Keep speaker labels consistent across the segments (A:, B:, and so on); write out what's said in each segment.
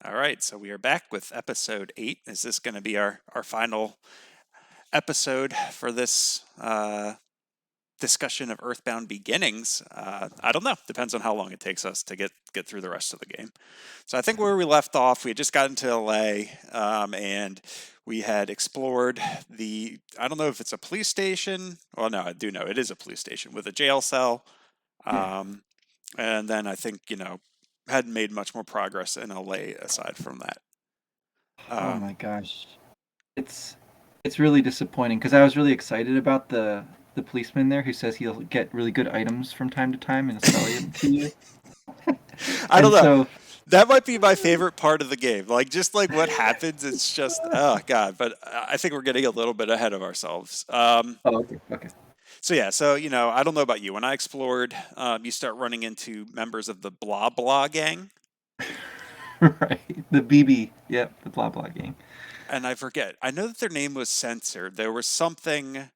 A: All right, so we are back with episode 8. Is this going to be our final episode for this discussion of Earthbound Beginnings? I don't know. Depends on how long it takes us to get through the rest of the game. So I think where we left off, we had just gotten to LA, and we had explored the. I don't know if it's a police station. Well, no, I do know it is a police station with a jail cell.
B: Yeah.
A: Um, and then I think hadn't made much more progress in LA aside from that.
B: Oh
A: Um,
B: my gosh. It's it's really disappointing because I was really excited about the policeman there who says he'll get really good items from time to time and sell them to you.
A: I don't
B: And
A: know.
B: so,
A: That might be my favorite part of the game. Like just like what happens, it's just oh god. But I think we're getting a little bit ahead of ourselves.
B: oh, okay, okay.
A: So yeah, so I don't know about you. When I explored, you start running into members of the blah blah gang,
B: Right. The BB, yep, the blah blah gang.
A: and I forget. I know that their name was censored. There was something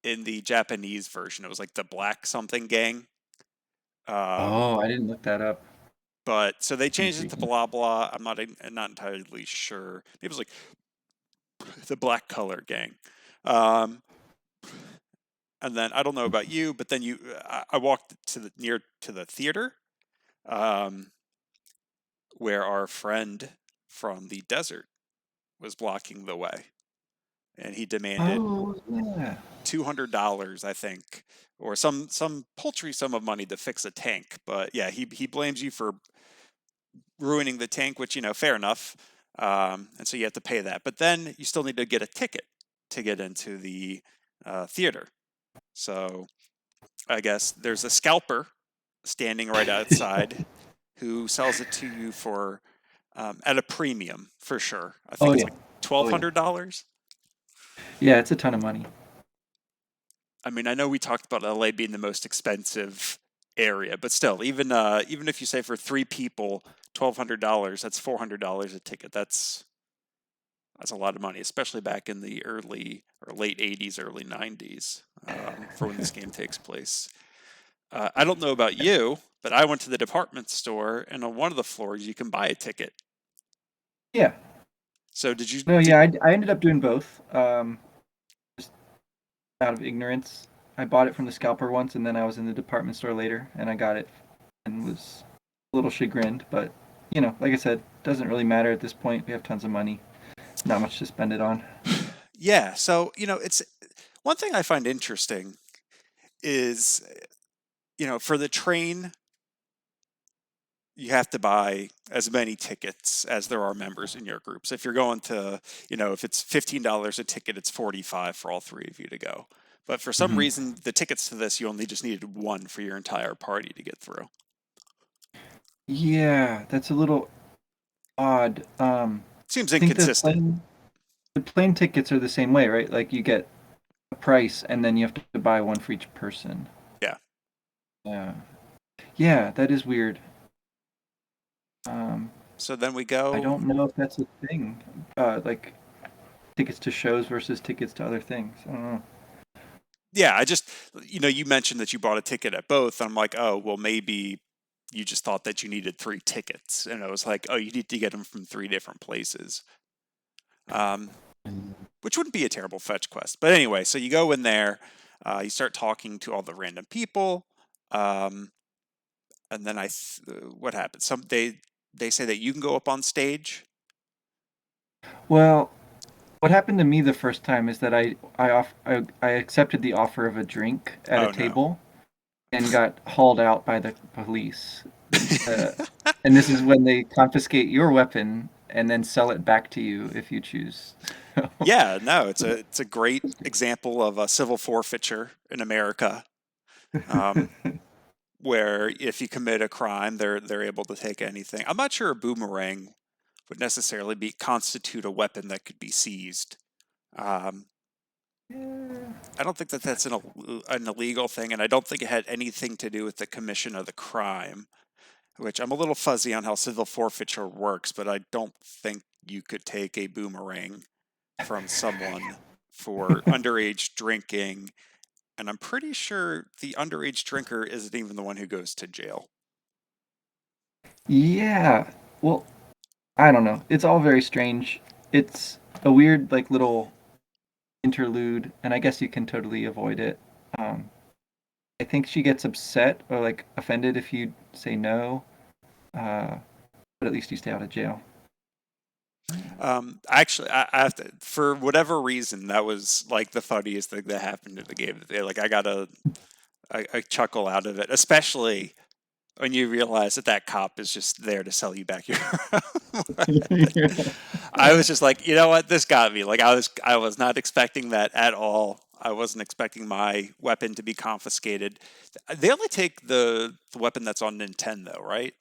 A: in the Japanese version. It was like the black something gang. Um,
B: Oh, I didn't look that up.
A: but so they
B: That's
A: changed it to
B: intriguing.
A: blah blah. I'm not entirely sure. Maybe it was like the black color gang. Um, and then I don't know about you, but then I walked to the near to the theater, um, where our friend from the desert was blocking the way, and he demanded
B: Oh, yeah.
A: $200, I think, or some paltry sum of money to fix a tank. But yeah, he blames you for ruining the tank, which fair enough. And so you have to pay that, but then you still need to get a ticket to get into the theater. So I guess there's a scalper standing right outside who sells it to you for at a premium for sure. I think
B: Oh
A: it's
B: yeah.
A: like
B: Oh yeah.
A: $1,200.
B: Yeah, it's a ton of money.
A: I mean, I know we talked about LA being the most expensive area, but still, even if you say for three people, $1,200, that's $400 a ticket. That's a lot of money, especially back in the early or late 80s, early 90s, for when this game takes place. I don't know about you, but I went to the department store, and on one of the floors, you can buy a ticket.
B: Yeah.
A: So did you
B: No,
A: did
B: yeah, I ended up doing both. Just out of ignorance. I bought it from the scalper once, and then I was in the department store later, and I got it and was a little chagrined. But like I said, doesn't really matter at this point. We have tons of money, not much to spend it on.
A: yeah, so it's one thing I find interesting is for the train you have to buy as many tickets as there are members in your groups. If you're going to, if it's $15 a ticket, it's 45 for all three of you to go. But for some
B: Hmm.
A: reason, the tickets to this, you only just needed one for your entire party to get through.
B: Yeah, that's a little odd.
A: Seems
B: I think
A: inconsistent.
B: the plane tickets are the same way, right? Like you get a price, and then you have to buy one for each person.
A: Yeah.
B: Yeah, yeah, that is weird. Um,
A: So then we
B: I
A: go.
B: don't know if that's a thing. Like tickets to shows versus tickets to other things. I don't know.
A: Yeah, I just, you mentioned that you bought a ticket at both. I'm like, oh, well, maybe you just thought that you needed three tickets. And I was like, oh, you need to get them from three different places. Um, which wouldn't be a terrible fetch quest. But anyway, so you go in there, you start talking to all the random people, um, and then what happens? They say that you can go up on stage.
B: Well, what happened to me the first time is that I accepted the offer of a drink at a
A: Oh no.
B: table and got hauled out by the police. Uh, and this is when they confiscate your weapon and then sell it back to you if you choose.
A: Yeah, no, it's a great example of a civil forfeiture in America, um, where if you commit a crime, they're able to take anything. I'm not sure a boomerang would necessarily be constitute a weapon that could be seized. Um,
B: Yeah.
A: I don't think that that's an illegal thing, and I don't think it had anything to do with the commission of the crime, which I'm a little fuzzy on how civil forfeiture works, but I don't think you could take a boomerang from someone for underage drinking, and I'm pretty sure the underage drinker isn't even the one who goes to jail.
B: Yeah. Well, I don't know. It's all very strange. It's a weird like little interlude, and I guess you can totally avoid it. Um, I think she gets upset or like offended if you say no, uh, but at least you stay out of jail.
A: Actually, I have to, for whatever reason, that was like the funniest thing that happened in the game today. Like I got a chuckle out of it, especially when you realize that that cop is just there to sell you back your weapon. I was just like, you know what, this got me. Like I was not expecting that at all. I wasn't expecting my weapon to be confiscated. They only take the weapon that's on Nintendo, right?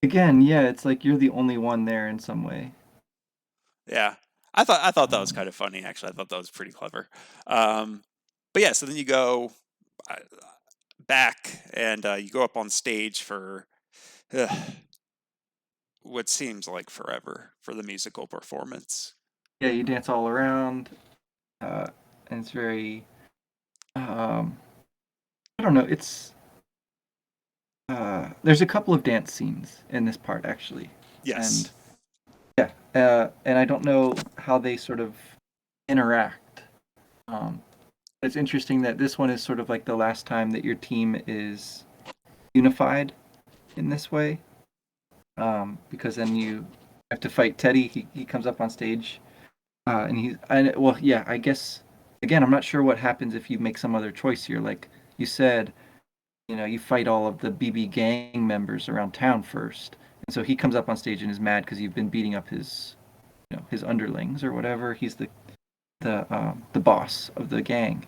B: Again, yeah, it's like you're the only one there in some way.
A: Yeah. I thought that was
B: Um,
A: kind of funny actually. I thought that was pretty clever. Um, but yeah, so then you go uh, back and you go up on stage for uh, what seems like forever for the musical performance.
B: yeah, you dance all around, uh, and it's very. Um, I don't know. There's a couple of dance scenes in this part actually, and
A: Yes.
B: yeah, and I don't know how they sort of interact. Um, it's interesting that this one is sort of like the last time that your team is unified in this way, because then you have to fight Teddy. He comes up on stage, and well, yeah, I guess again, I'm not sure what happens if you make some other choice here. Like you said, you fight all of the BB gang members around town first, and so he comes up on stage and is mad because you've been beating up his underlings or whatever. He's the boss of the gang.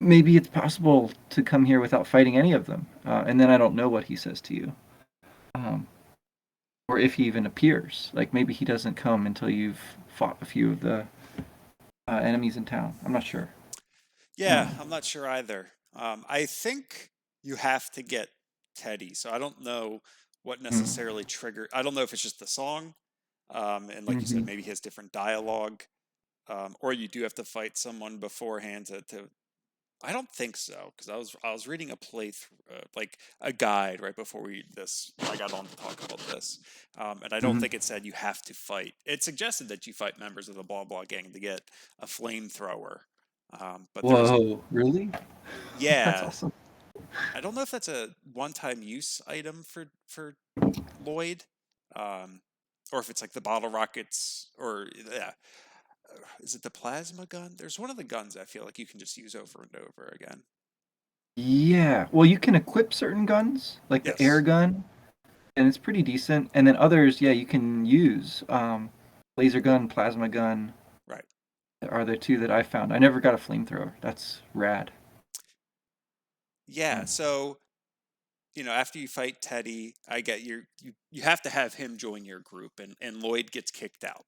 B: Maybe it's possible to come here without fighting any of them, and then I don't know what he says to you, um, or if he even appears. Like maybe he doesn't come until you've fought a few of the enemies in town. I'm not sure.
A: Yeah,
B: Um,
A: I'm not sure either. I think you have to get Teddy, so I don't know what
B: mm,
A: necessarily triggered. I don't know if it's just the song, and like you said,
B: mhm,
A: maybe he has different dialogue, or you do have to fight someone beforehand to. I don't think so because I was reading a playthrough, like a guide right before I got on to talk about this, and I don't
B: mhm.
A: think it said you have to fight. It suggested that you fight members of the blah blah gang to get a flamethrower, but there isn't.
B: Whoa, really? That's
A: Yeah,
B: awesome.
A: I don't know if that's a one-time use item for Lloyd, um, or if it's like the bottle rockets, or yeah, is it the plasma gun? There's one of the guns I feel like you can just use over and over again.
B: Yeah. Well, you can equip certain guns, like the air
A: Yes,
B: gun, and it's pretty decent. And then others, yeah, you can use laser gun, plasma gun
A: right.
B: are the two that I found. I never got a flamethrower. That's rad.
A: Yeah,
B: Um,
A: so after you fight Teddy, I get you have to have him join your group, and Lloyd gets kicked out.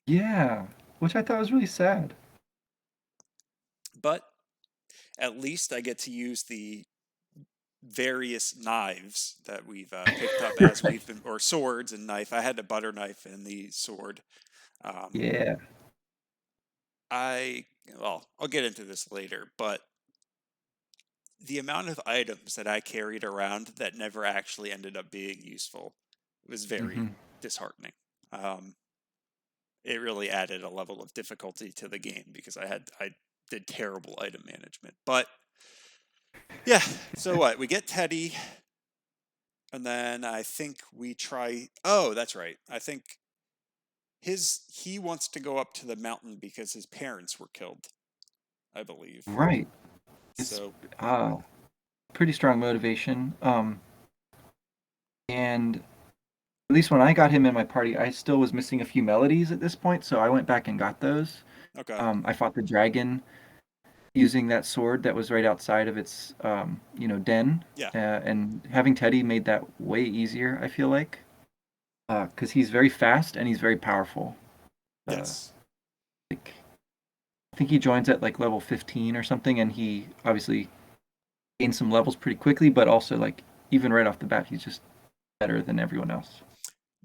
B: yeah, which I thought was really sad.
A: But at least I get to use the various knives that we've picked up as
B: Right.
A: we've been, or swords and knife. I had a butter knife and the sword. Um,
B: Yeah.
A: I well, I'll get into this later, but the amount of items that I carried around that never actually ended up being useful was very
B: Hmm.
A: disheartening. Um, it really added a level of difficulty to the game because I did terrible item management. But yeah, so what? We get Teddy, and then I think we try. Oh, that's right. I think he wants to go up to the mountain because his parents were killed, I believe.
B: Right. It's
A: So
B: uh pretty strong motivation. And at least when I got him in my party, I still was missing a few melodies at this point, so I went back and got those.
A: okay,
B: I fought the dragon using that sword that was right outside of its den,
A: yeah,
B: and having Teddy made that way easier. I feel like because he's very fast and he's very powerful. Uh,
A: yes,
B: like I think he joins at like level 15 or something, and he obviously gains some levels pretty quickly, but also like even right off the bat, he's just better than everyone else.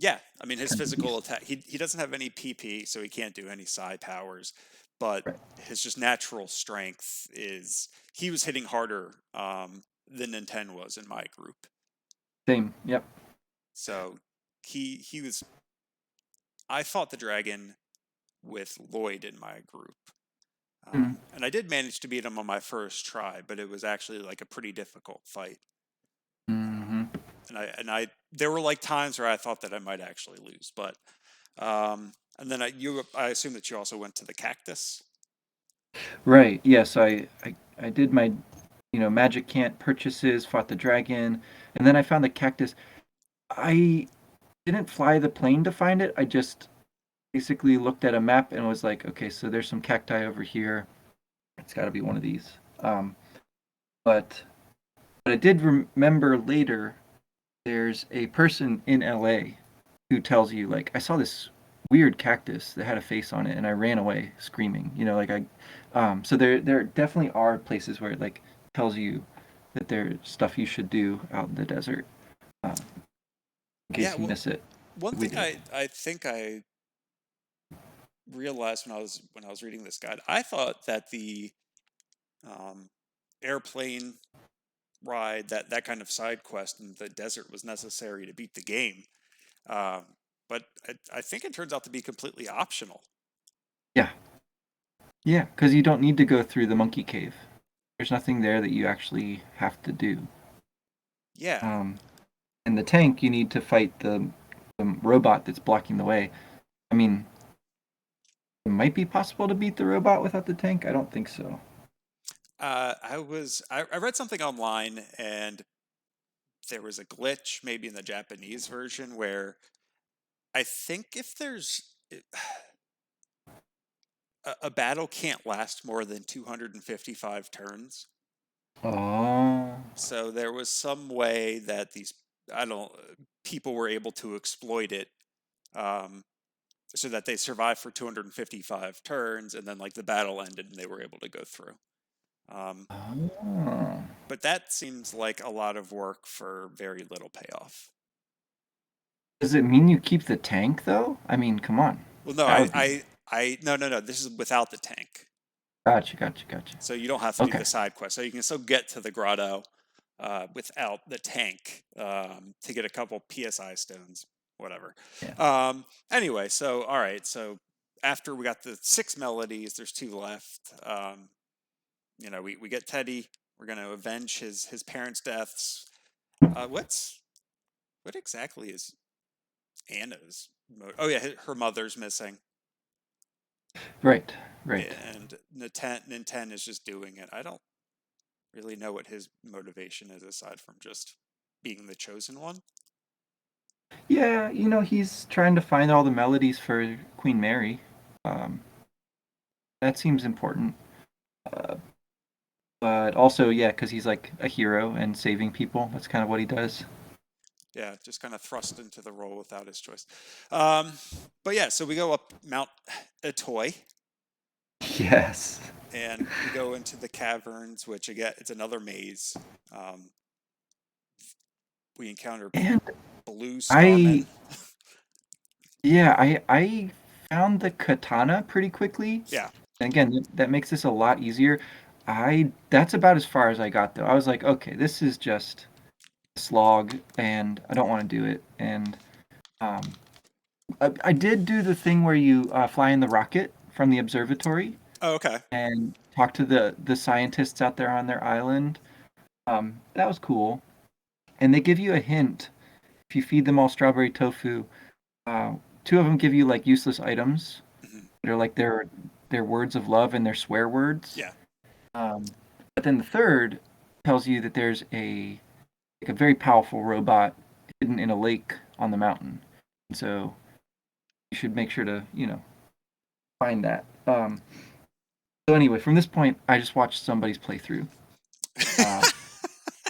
A: yeah. I mean,
B: It's
A: his
B: kind of a
A: physical
B: beast.
A: attack. He doesn't have any PP, so he can't do any psi powers. But
B: Right.
A: his just natural strength is he was hitting harder than Nintendo was in my group.
B: Same. Yep.
A: So he was. I fought the dragon with Lloyd in my group.
B: Mm.
A: And I did manage to beat him on my first try, but it was actually like a pretty difficult fight.
B: Hmm.
A: Um, there were like times where I thought that I might actually lose, but and then I assume that you also went to the cactus.
B: Right. Yes, I did my, magic can't purchases, fought the dragon, and then I found the cactus. I didn't fly the plane to find it. I just basically looked at a map and was like, okay, so there's some cacti over here. It's got to be one of these. Um, but but I did remember later there's a person in LA who tells you like I saw this weird cactus that had a face on it and I ran away screaming. So there definitely are places where it like tells you that there's stuff you should do out in the desert, in
A: Yeah,
B: case you
A: well,
B: miss it.
A: one
B: We
A: thing
B: did.
A: I think I realized when I was reading this guide, I thought that the um, airplane ride, that kind of side quest in the desert was necessary to beat the game. Um, but I think it turns out to be completely optional.
B: Yeah, yeah, because you don't need to go through the monkey cave. There's nothing there that you actually have to do.
A: Yeah.
B: Um, in the tank, you need to fight the robot that's blocking the way. I mean, it might be possible to beat the robot without the tank. I don't think so.
A: I read something online and there was a glitch maybe in the Japanese version where I think if there's a battle can't last more than 255 turns.
B: Oh.
A: So there was some way that these I don't people were able to exploit it, um, so that they survived for 255 turns, and then like the battle ended and they were able to go through. Um,
B: Oh.
A: but that seems like a lot of work for very little payoff.
B: Does it mean you keep the tank though? I mean, come on.
A: Well, no,
B: That would be
A: no. This is without the tank,
B: gotcha, gotcha, gotcha.
A: so you don't have to do
B: Okay.
A: the side quest. So you can still get to the grotto without the tank to get a couple PSI stones, whatever.
B: Yeah.
A: Anyway, so all right, so after we got the six melodies, there's two left. We get Teddy. We're gonna avenge his parents' deaths. What exactly is Anna's? Oh yeah, her mother's missing,
B: Right. Right.
A: and Nintendo is just doing it. I don't really know what his motivation is aside from just being the chosen one.
B: Yeah, he's trying to find all the melodies for Queen Mary. Um, that seems important. Uh, but also, yeah, because he's like a hero and saving people. That's kind of what he does.
A: Yeah, just kind of thrust into the role without his choice. Um, but yeah, so we go up Mount Atoy
B: Yes.
A: and we go into the caverns, which again, it's another maze. Um, we encounter
B: And
A: blue
B: I,
A: starmen.
B: yeah, I found the katana pretty quickly.
A: Yeah.
B: And again, that makes this a lot easier. That's about as far as I got though. I was like, okay, this is just a slog, and I don't want to do it. And um, I did do the thing where you fly in the rocket from the observatory
A: Oh, okay.
B: and talk to the scientists out there on their island. That was cool. And they give you a hint if you feed them all strawberry tofu. Uh, two of them give you like useless items.
A: Hmm.
B: They're like their words of love and their swear words.
A: Yeah.
B: Um, but then the third tells you that there's a very powerful robot hidden in a lake on the mountain. And so you should make sure to, find that. So anyway, from this point, I just watched somebody's playthrough. Uh,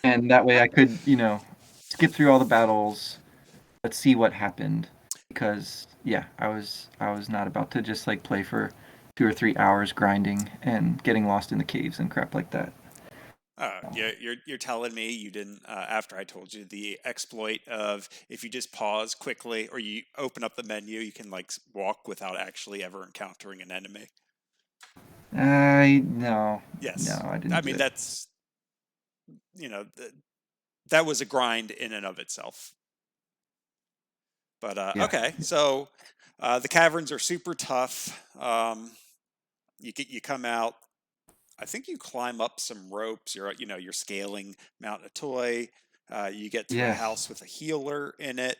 B: and that way I could, skip through all the battles, but see what happened. Because yeah, I was not about to just like play for 2 or 3 hours grinding and getting lost in the caves and crap like that.
A: Yeah, you're telling me you didn't after I told you the exploit of if you just pause quickly or you open up the menu, you can like walk without actually ever encountering an enemy.
B: I no, no,
A: Yes.
B: I
A: I
B: didn't do
A: mean
B: it.
A: that's you know th- that was a grind in and of itself. But
B: Yeah.
A: okay, so The caverns are super tough. You come out. I think you climb up some ropes. You're scaling Mount Atoy. You get to a
B: Yes.
A: house with a healer in it.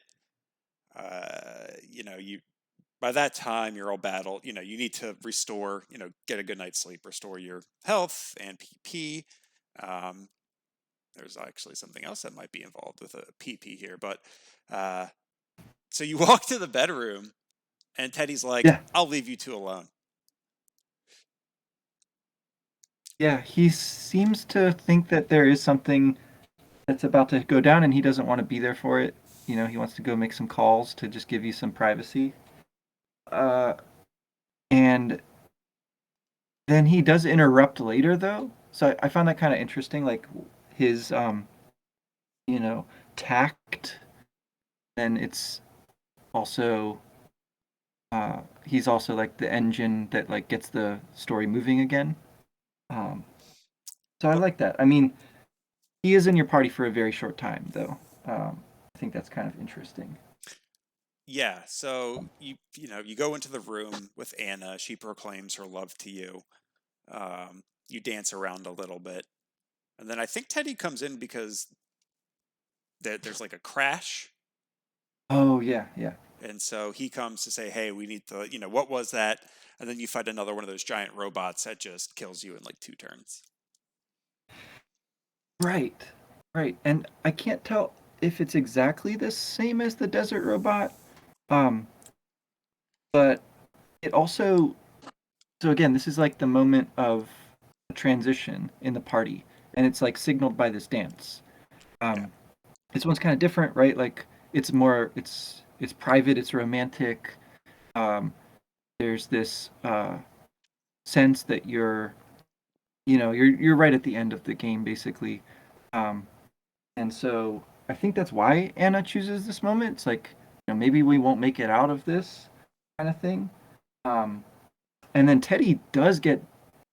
A: You by that time you're all battled. You need to restore. Get a good night's sleep, restore your health and PP. Um, there's actually something else that might be involved with a PP here, but uh, so you walk to the bedroom, and Teddy's like,
B: Yeah.
A: "I'll leave you two alone."
B: Yeah. He seems to think that there is something that's about to go down, and he doesn't want to be there for it. He wants to go make some calls to just give you some privacy. Uh, and then he does interrupt later, though. So I found that kind of interesting, like his, you know, tact. And it's also, he's also like the engine that like gets the story moving again. Um, so I
A: But
B: like that. I mean, he is in your party for a very short time, though. I think that's kind of interesting.
A: yeah, so you go into the room with Anna. She proclaims her love to you. You dance around a little bit, and then I think Teddy comes in because there's like a crash,
B: Oh yeah, yeah.
A: and so he comes to say, "Hey, we need to, what was that?" And then you fight another one of those giant robots that just kills you in like 2 turns.
B: Right, right. And I can't tell if it's exactly the same as the desert robot. Um, but it also, so again, this is like the moment of a transition in the party, and it's like signaled by this dance.
A: Yeah.
B: Um, this one's kind of different, right? Like it's private, it's romantic. Um, there's this sense that you're right at the end of the game, basically. Um, And so I think that's why Anna chooses this moment. It's like, maybe we won't make it out of this kind of thing. Um, and then Teddy does get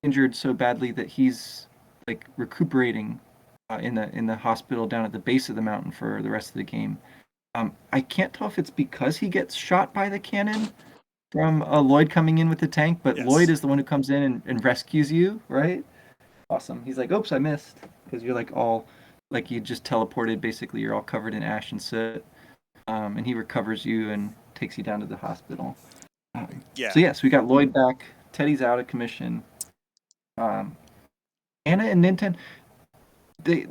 B: injured so badly that he's like recuperating in the hospital down at the base of the mountain for the rest of the game. I can't tell if it's because he gets shot by the cannon from Lloyd coming in with the tank, but Lloyd
A: Yes.
B: is the one who comes in and rescues you, right? Awesome. He's like, "Oops, I missed," because you're like all like you just teleported. Basically, you're all covered in ash and soot. And he recovers you and takes you down to the hospital. So
A: Yeah.
B: yes, we got Lloyd back. Teddy's out of commission. Um, Anna and Ninten, they,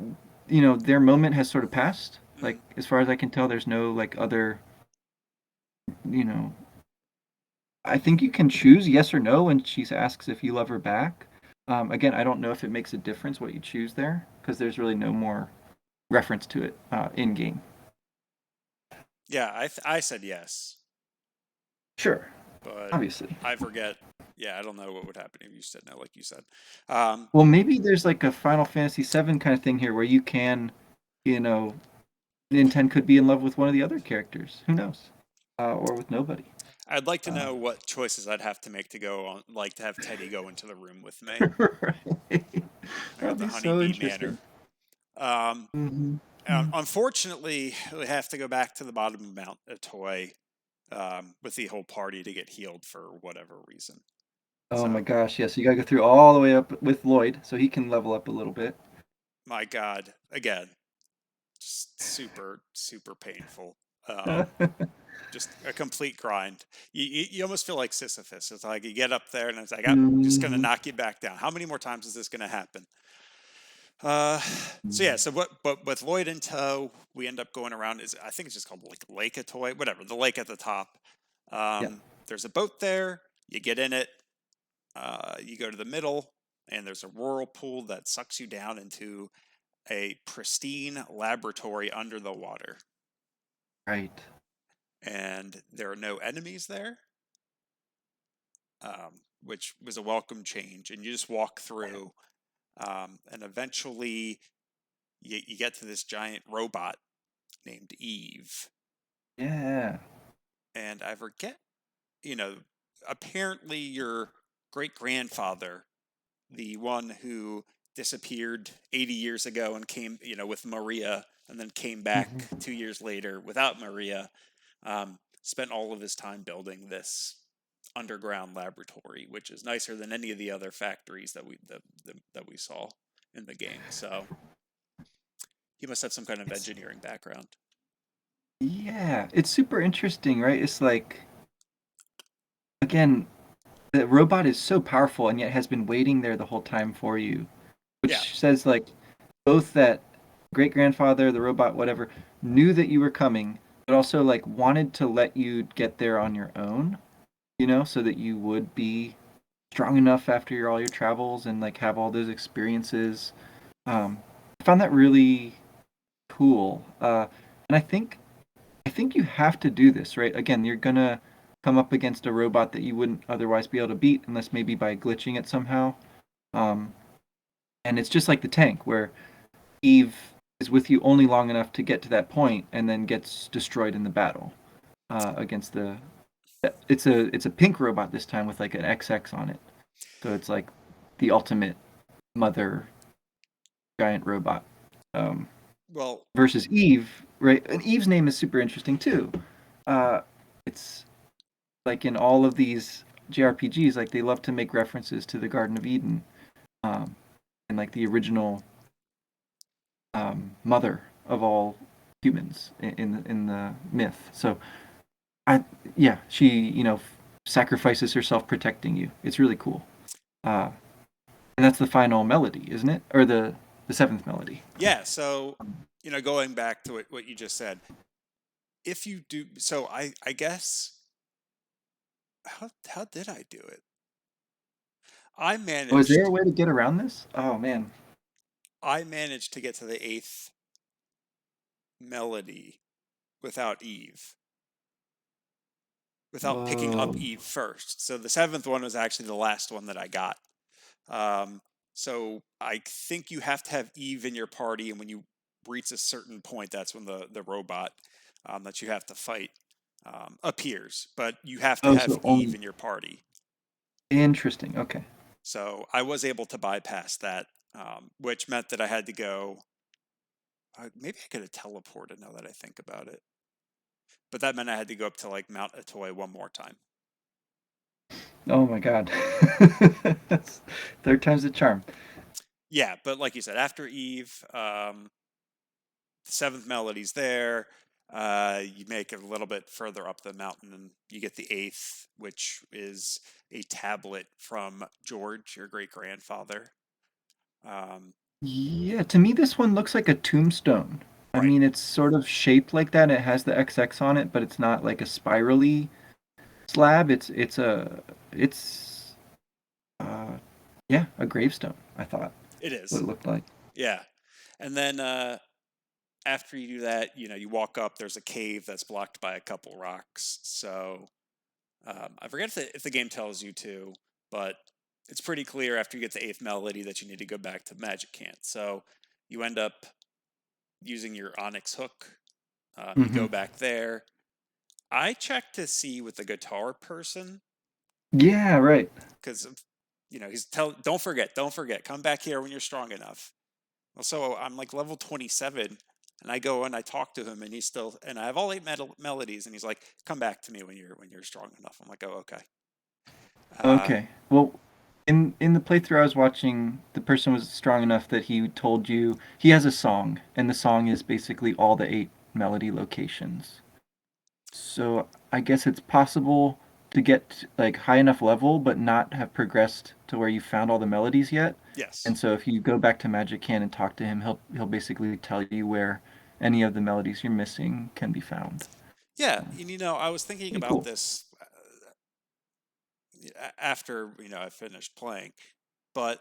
B: their moment has sort of passed.
A: Mhm.
B: Like as far as I can tell, there's no like other, you know. I think you can choose yes or no when she asks if you love her back. Again, I don't know if it makes a difference what you choose there because there's really no more reference to it in game.
A: Yeah, I said yes,
B: Sure,
A: but
B: obviously.
A: I forget. Yeah, I don't know what would happen if you said no, like you said. Um,
B: Well, maybe there's like a Final Fantasy VII kind of thing here where you can, you know, Nintendo could be in love with one of the other characters. Who knows? Or with nobody.
A: I'd like to
B: Uh,
A: know what choices I'd have to make to go on, like to have Teddy go into the room with me.
B: right.
A: I got
B: That'd
A: the
B: be so
A: honeybee manor.
B: interesting.
A: Um,
B: Hmm.
A: Unfortunately, we have to go back to the bottom of Mount Atoy with the whole party to get healed for whatever reason.
B: Oh my
A: So,
B: gosh, yes. You gotta go through all the way up with Lloyd so he can level up a little bit.
A: my God, again, just super, super painful. Um, just a complete grind. You almost feel like Sisyphus. It's like you get up there and it's like, I'm just going to
B: Hmm.
A: knock you back down. How many more times is this going to happen? Uh, so yeah, but with Lloyd in tow, we end up going around. I think it's just called like Lake Atoy, whatever. The lake at the top.
B: Yeah.
A: There's a boat there. You get in it. You go to the middle, and there's a whirlpool that sucks you down into a pristine laboratory under the water.
B: Right.
A: And there are no enemies there, which was a welcome change. And you just walk through, and eventually you get to this giant robot named Eve.
B: Yeah.
A: And I forget, you know, apparently your great grandfather, the one who disappeared 80 years ago and came, with Maria, and then came back
B: Hmm.
A: 2 years later without Maria. spent all of his time building this underground laboratory, which is nicer than any of the other factories that we saw in the game. So he must have some kind of
B: It's
A: engineering background.
B: yeah, it's super interesting, right? It's like again, the robot is so powerful and yet has been waiting there the whole time for you,
A: Yeah,
B: which says like both that great grandfather, the robot, whatever, knew that you were coming, but also like wanted to let you get there on your own, so that you would be strong enough after all your travels and like have all those experiences. I found that really cool, and I think you have to do this, right? Again, you're gonna come up against a robot that you wouldn't otherwise be able to beat unless maybe by glitching it somehow. Um, and it's just like the tank, where Eve is with you only long enough to get to that point and then gets destroyed in the battle against the. It's a pink robot this time with like an XX on it, so it's like the ultimate mother giant robot. Um,
A: well,
B: versus Eve, right? And Eve's name is super interesting too. Uh, it's like in all of these JRPGs, like they love to make references to the Garden of Eden, um, and like the original mother of all humans in the myth. So I yeah, she sacrifices herself protecting you. It's really cool. Uh, and that's the final melody, isn't it? Or the seventh melody.
A: yeah. So going back to what you just said, if you do, so I guess how did I do it? I
B: Oh, is there a
A: managed
B: way to get around this? Oh man.
A: I managed to get to the eighth melody without Eve, without picking up
B: Whoa.
A: Eve first. So the seventh one was actually the last one that I got. Um, so I think you have to have Eve in your party, and when you reach a certain point, that's when the robot that you have to fight appears. But you have to
B: Oh,
A: have
B: so
A: Eve
B: only
A: in your party.
B: interesting. Okay.
A: So I was able to bypass that, which meant that I had to go. Maybe I could have teleported now that I think about it. But that meant I had to go up to like Mount Atoy one more time.
B: Oh my God. That's third time's the charm.
A: Yeah, but like you said, after Eve, the seventh melody's there. You make it a little bit further up the mountain, and you get the eighth, which is a tablet from George, your great grandfather. Um,
B: Yeah, to me this one looks like a tombstone. I
A: right.
B: mean, it's sort of shaped like that. It has the XX on it, but it's not like a spirally slab. It's uh yeah, a gravestone, I thought.
A: It
B: What
A: is.
B: it looked like.
A: Yeah. And then after you do that, you walk up. There's a cave that's blocked by a couple rocks. So I forget if the game tells you to, but it's pretty clear after you get the eighth melody that you need to go back to Magic Cant. So you end up using your Onyx hook. You
B: Hmm.
A: go back there. I checked to see with the guitar person
B: Yeah, right.
A: because he's don't forget, come back here when you're strong enough. Well, so I'm like level 27, and I go and I talk to him, and and I have all eight melodies, and he's like, come back to me when you're strong enough. I'm like, oh, okay. Uh,
B: Okay. Well, in the playthrough I was watching, the person was strong enough that he told you he has a song, and the song is basically all the eight melody locations. So I guess it's possible to get like high enough level, but not have progressed to where you found all the melodies yet.
A: yes.
B: And so if you go back to Magic Can and talk to him, he'll basically tell you where any of the melodies you're missing can be found.
A: Yeah, and I was thinking
B: Pretty
A: about
B: cool.
A: this after I finished playing, but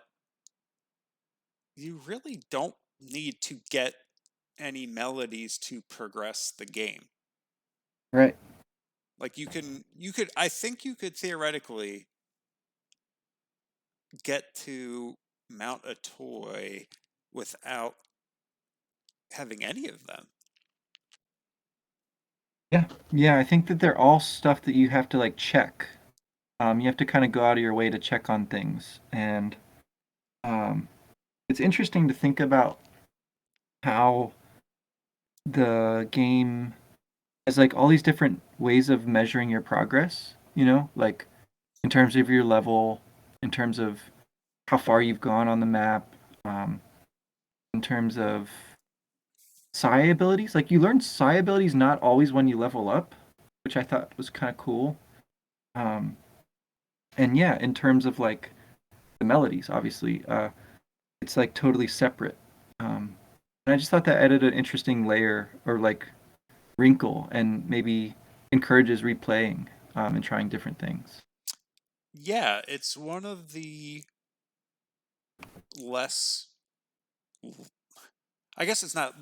A: you really don't need to get any melodies to progress the game.
B: Right.
A: Like I think you could theoretically get to mount a toy without having any of them.
B: Yeah. Yeah, I think that they're all stuff that you have to like check. You have to kind of go out of your way to check on things, and um, it's interesting to think about how the game. has like all these different ways of measuring your progress, like in terms of your level, in terms of how far you've gone on the map, um, in terms of psi abilities. Like you learn psi abilities not always when you level up, which I thought was kind of cool. Um, and yeah, in terms of like the melodies, obviously, it's like totally separate. Um, and I just thought that added an interesting layer or like wrinkle and maybe encourages replaying and trying different things.
A: Yeah, it's one of the less. I guess it's not.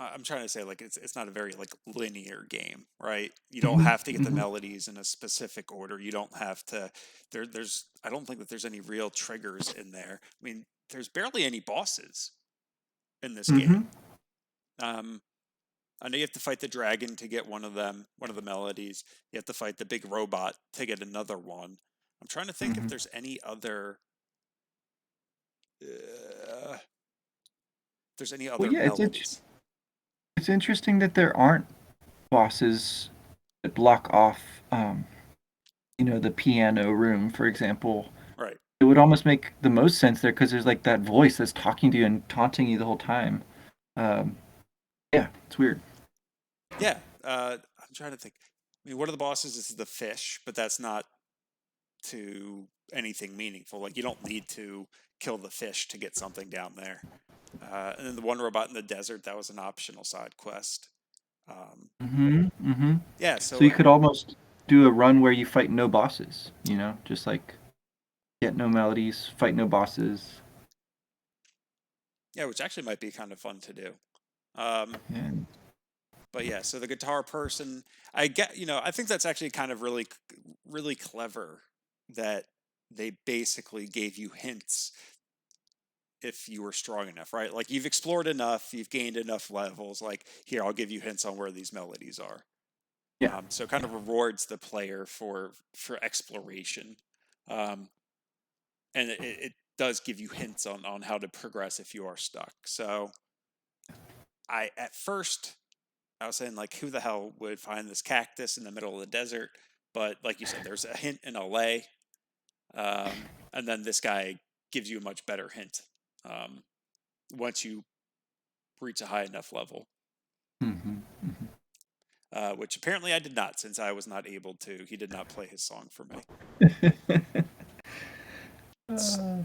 A: I'm trying to say like it's not a very like linear game, right? You don't
B: Hmm.
A: have to get the
B: Hmm.
A: melodies in a specific order. You don't have to. There's. I don't think that there's any real triggers in there. I mean, there's barely any bosses in this
B: Hmm.
A: game. Um, I know you have to fight the dragon to get one of them, one of the melodies. You have to fight the big robot to get another one. I'm trying to think if
B: Hmm.
A: there's any other. If there's any
B: Well,
A: other
B: yeah,
A: melodies.
B: it's interesting that there aren't bosses that block off, the piano room, for example.
A: Right.
B: It would almost make the most sense there because there's like that voice that's talking to you and taunting you the whole time. Um, yeah, it's weird.
A: Yeah. I'm trying to think. I mean, one of the bosses is the fish, but that's not to anything meaningful. Like you don't need to kill the fish to get something down there. And then the one robot in the desert, that was an optional side quest. Um,
B: Hmm. Hmm.
A: yeah,
B: So
A: so
B: you could almost do a run where you fight no bosses, just like get no melodies, fight no bosses.
A: yeah, which actually might be kind of fun to do. Um,
B: Yeah.
A: but yeah, so the guitar person, I get, I think that's actually kind of really clever that they basically gave you hints if you were strong enough, right? Like you've explored enough, you've gained enough levels. Like here, I'll give you hints on where these melodies are.
B: Yeah.
A: So it kind of rewards the player for exploration, um, and it does give you hints on how to progress if you are stuck. So I at first I was saying like, who the hell would find this cactus in the middle of the desert? But like you said, there's a hint in LA, and then this guy gives you a much better hint um, once you reach a high enough level.
B: Hmm.
A: Which apparently I did not, since I was not able to. He did not play his song for me.
B: Hmm.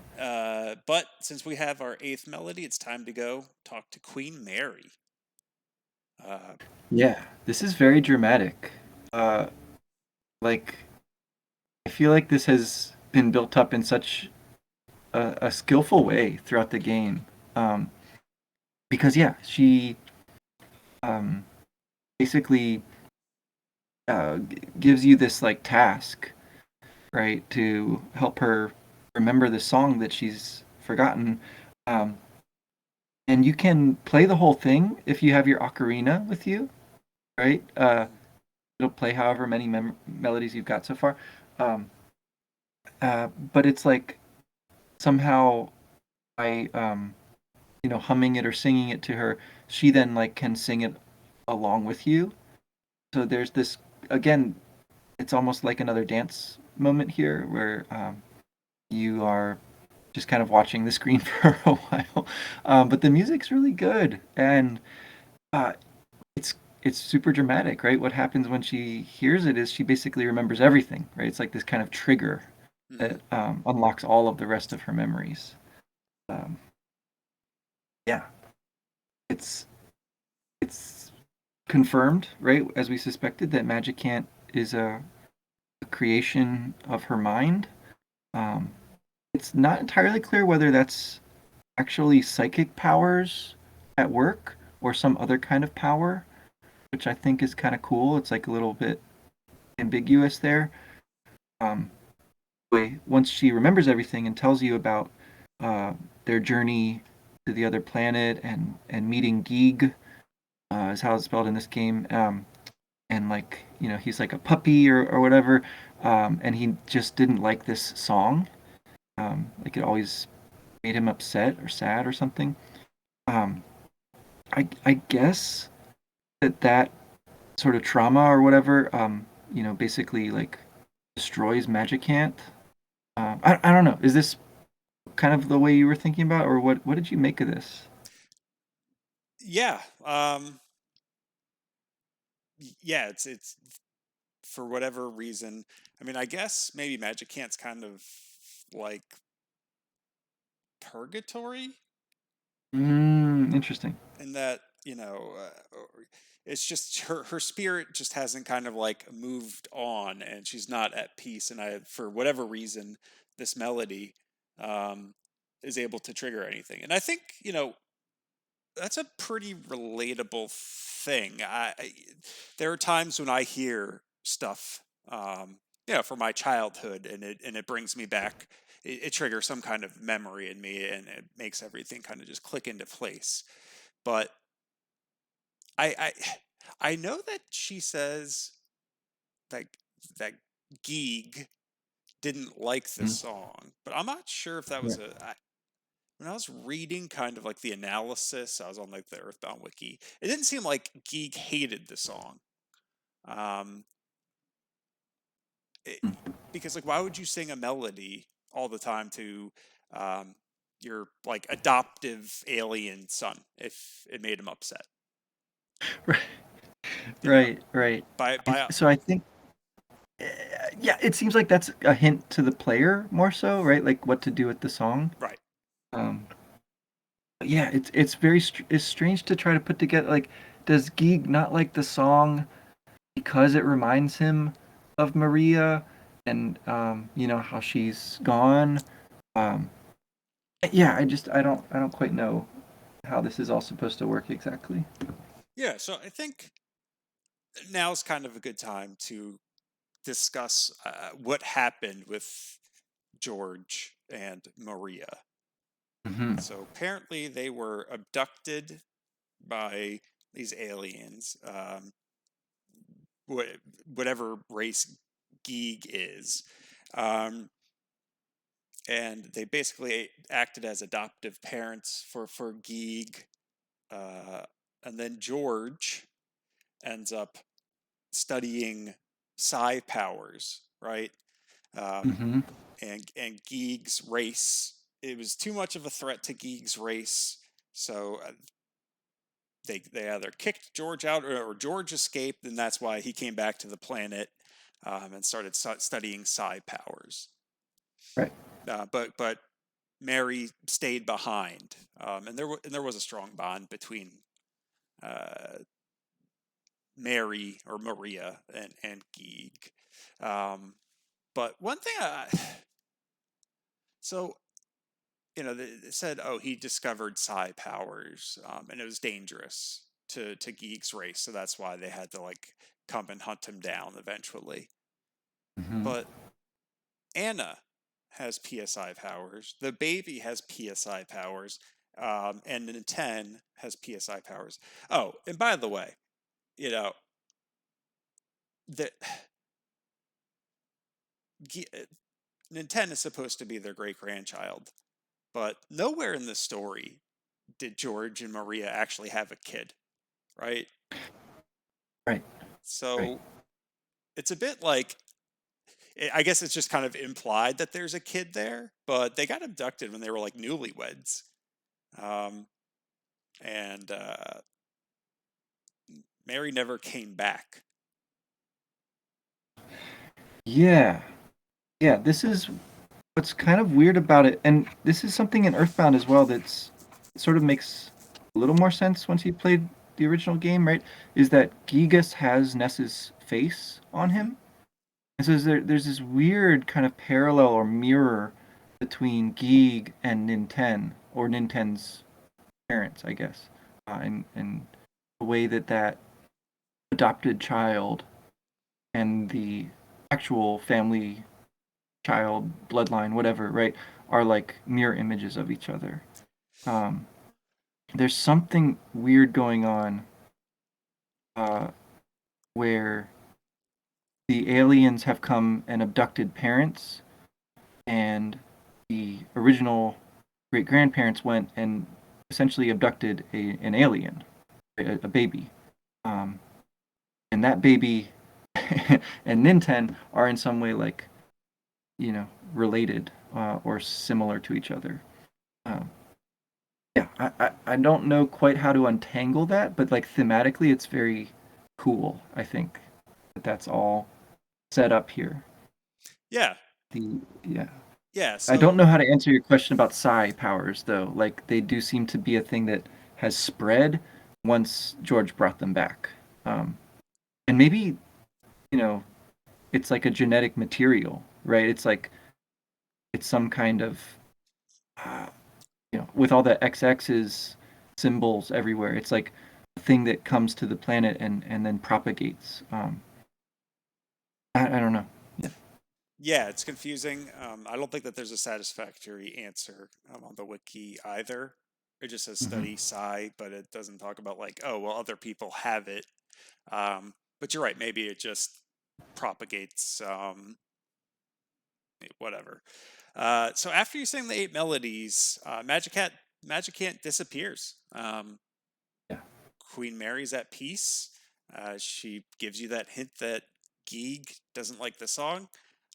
A: But since we have our eighth melody, it's time to go talk to Queen Mary. Uh,
B: Yeah, this is very dramatic. Uh, like I feel like this has been built up in such a skillful way throughout the game. Um, because yeah, she um, basically gives you this like task, right, to help her remember the song that she's forgotten. Um, and you can play the whole thing if you have your ocarina with you, right? It'll play however many melodies you've got so far. Um, but it's like somehow by humming it or singing it to her, she then like can sing it along with you. So there's this again. It's almost like another dance moment here where you are just kind of watching the screen for a while. But the music's really good, and uh, it's it's super dramatic, right? What happens when she hears it is she basically remembers everything, right? It's like this kind of trigger
A: mhm.
B: that unlocks all of the rest of her memories. Um, yeah, it's it's confirmed, right, as we suspected, that Magicant is a creation of her mind. Um, it's not entirely clear whether that's actually psychic powers at work or some other kind of power, which I think is kind of cool. It's like a little bit ambiguous there. Um, once she remembers everything and tells you about uh, their journey to the other planet and meeting Geeg, is how it's spelled in this game. And like he's like a puppy or whatever, and he just didn't like this song. Like it always made him upset or sad or something. Um, I guess that sort of trauma or whatever, basically like destroys Magicant. I don't know. Is this kind of the way you were thinking about, or what did you make of this?
A: Yeah. Yeah, it's for whatever reason. I mean, I guess maybe Magic Can't's kind of like purgatory
B: Interesting.
A: in that, it's just her spirit just hasn't kind of like moved on and she's not at peace. And for whatever reason, this melody um, is able to trigger anything. And I think, that's a pretty relatable thing. There are times when I hear stuff, from my childhood, and it brings me back. It triggers some kind of memory in me, and it makes everything kind of just click into place. But I, I, I know that she says that that Geeg didn't like the
B: Mm,
A: song, but I'm not sure if that
B: yeah.
A: was when I was reading kind of like the analysis, I was on like the Earthbound wiki. It didn't seem like Geek hated the song. Um, it,
B: Mm.
A: because like, why would you sing a melody all the time to um, your like adoptive alien son if it made him upset?
B: Right,
A: You know,
B: right.
A: by
B: So I think, uh, yeah, it seems like that's a hint to the player more so, right? Like what to do with the song.
A: right.
B: Um, but yeah, it's strange to try to put together. Like, does Geek not like the song because it reminds him of Maria and how she's gone? Um, yeah, I don't quite know how this is all supposed to work exactly.
A: Yeah, so I think now's kind of a good time to discuss what happened with George and Maria.
B: Hmm.
A: So apparently they were abducted by these aliens, wha- whatever race Geeg is. Um, and they basically acted as adoptive parents for Geeg. Uh, and then George ends up studying psi powers, right? Um,
B: Hmm.
A: and Geeg's race, it was too much of a threat to Geeg's race. So they either kicked George out or George escaped, and that's why he came back to the planet and started studying psi powers.
B: Right.
A: But Mary stayed behind, and there was a strong bond between uh, Mary or Maria and Geeg. Um, but one thing, so they said, oh, he discovered psi powers, and it was dangerous to Geek's race, so that's why they had to like come and hunt him down eventually.
B: Hmm.
A: But Anna has PSI powers. The baby has PSI powers, and Nintendo has PSI powers. Oh, and by the way, you know that Nintendo is supposed to be their great grandchild, but nowhere in the story did George and Maria actually have a kid, right?
B: Right. Right.
A: So it's a bit like I guess it's just kind of implied that there's a kid there, but they got abducted when they were like newlyweds, um, and Mary never came back.
B: Yeah. Yeah. This is what's kind of weird about it, and this is something in Earthbound as well that's sort of makes a little more sense once you played the original game, right? Is that Gigas has Ness's face on
A: Hmm.
B: him, and so there's this weird kind of parallel or mirror between Geeg and Ninten, or Ninten's parents, I guess, and the way that adopted child and the actual family child bloodline, whatever, right, are like mirror images of each other. Um, there's something weird going on uh, where the aliens have come and abducted parents, and the original great grandparents went and essentially abducted an alien, a baby. Um, and that baby and Ninten are in some way like related or similar to each other. Um, yeah, I don't know quite how to untangle that, but like thematically, it's very cool. I think that's all set up here.
A: Yeah,
B: Yeah.
A: yeah.
B: I don't
A: So
B: know how to answer your question about psi powers though. Like they do seem to be a thing that has spread once George brought them back. And maybe, you know, it's like a genetic material, right? It's like it's some kind of uh, with all the XX's symbols everywhere. It's like a thing that comes to the planet and then propagates. I don't know. Yeah.
A: yeah, it's confusing. I don't think that there's a satisfactory answer on the wiki either. It just says
B: Hmm.
A: study psi, but it doesn't talk about like, oh, well, other people have it. But you're right. Maybe it just propagates. Whatever. So after you sing the eight melodies, Magic Cat disappears.
B: Yeah.
A: Queen Mary's at peace. She gives you that hint that Geeg doesn't like the song,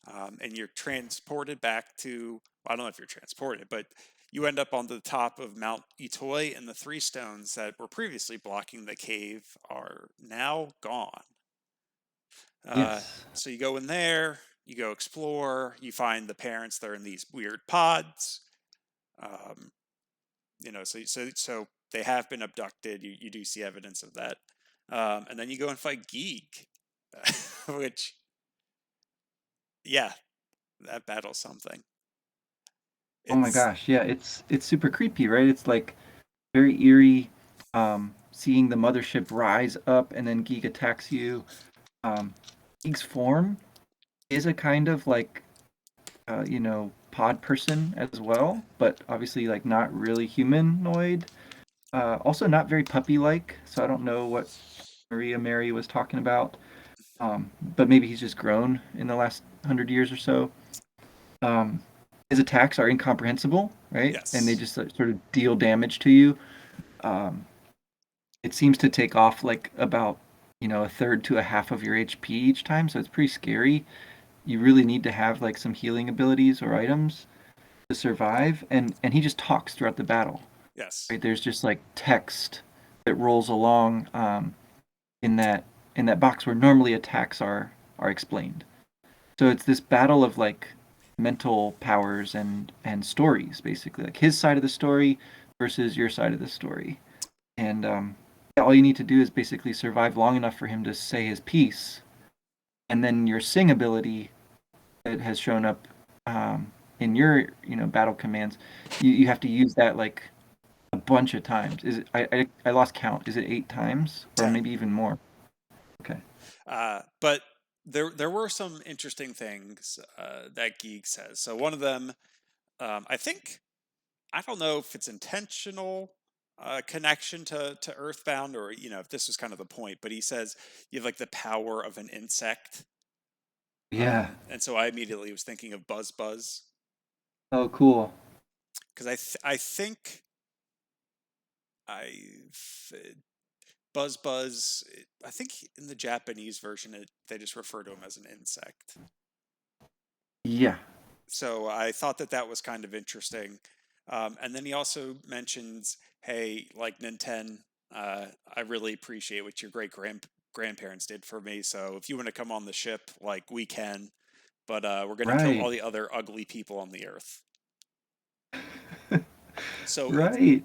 A: and you're transported back to. I don't know if you're transported, but you end up on the top of Mount Itoy, and the three stones that were previously blocking the cave are now gone. Uh,
B: Yes.
A: so you go in there, you go explore, you find the parents. They're in these weird pods. Um, so they have been abducted. You do see evidence of that, and then you go and fight Geek, which yeah, that battle's something.
B: Oh my
A: It's
B: gosh. Yeah. It's super creepy, right? It's like very eerie. Seeing the mothership rise up and then Geek attacks you. Geek's form is a kind of like pod person as well, but obviously like not really humanoid. Also not very puppy-like, so I don't know what Maria Mary was talking about. But maybe he's just grown in the last 100 years or so. Um, his attacks are incomprehensible, right? And they
A: yes,
B: just sort of deal damage to you. Um, it seems to take off like about a third to a half of your HP each time, so it's pretty scary. You really need to have like some healing abilities or items to survive, and he just talks throughout the battle.
A: yes,
B: Right? There's just like text that rolls along in that box where normally attacks are explained. So it's this battle of like mental powers and stories, basically, like his side of the story versus your side of the story. And yeah, all you need to do is basically survive long enough for him to say his piece, and then your sing ability that has shown up in your battle commands, you have to use that like a bunch of times. Is it? I lost count. Is it 8 times or
A: 10.
B: maybe even more? Okay.
A: But there were some interesting things that Geek says. So one of them, I think I don't know if it's intentional connection to Earthbound or if this was kind of the point, but he says you have like the power of an insect,
B: Yeah.
A: and so I immediately was thinking of Buzz Buzz
B: Oh, cool.
A: because I think I Buzz Buzz. I think in the Japanese version they just refer to him as an insect.
B: Yeah.
A: So I thought that that was kind of interesting. And then he also mentions, hey, like Nintendo, I really appreciate what your grandparents did for me. So if you want to come on the ship, like we can, but we're gonna kill all
B: Right.
A: the other ugly people on the earth. So
B: Right.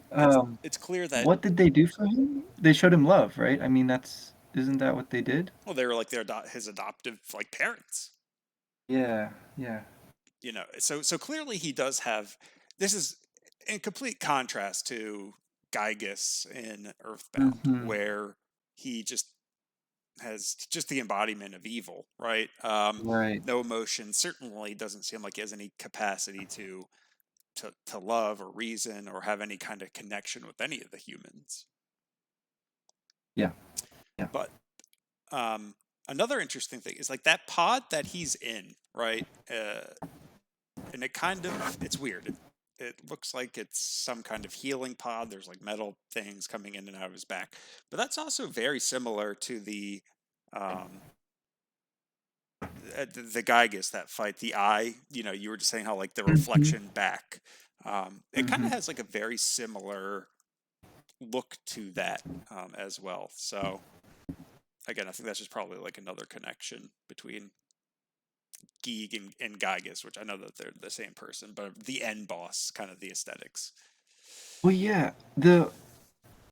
A: it's clear that
B: What did they do for him? They showed him love, right? I mean, that's isn't that what they did?
A: well, they were like his adoptive like parents.
B: Yeah. Yeah.
A: So clearly he does have. This is in complete contrast to Gygus in Earthbound,
B: Hmm.
A: where he just has just the embodiment of evil, right?
B: Right.
A: No emotion. Certainly doesn't seem like he has any capacity to love or reason or have any kind of connection with any of the humans.
B: Yeah. Yeah.
A: But um, another interesting thing is like that pod that he's in, right? And it's weird. it looks like it's some kind of healing pod. There's like metal things coming in and out of his back. But that's also very similar to um, the Gygas that fight. The eye, you were just saying how like the
B: Mm-hmm.
A: reflection back. It kind
B: Mm-hmm.
A: of has like a very similar look to that as well. So again, I think that's just probably like another connection between Geek and Gygas, which I know that they're the same person, but the end boss, kind of the aesthetics.
B: Well, yeah, the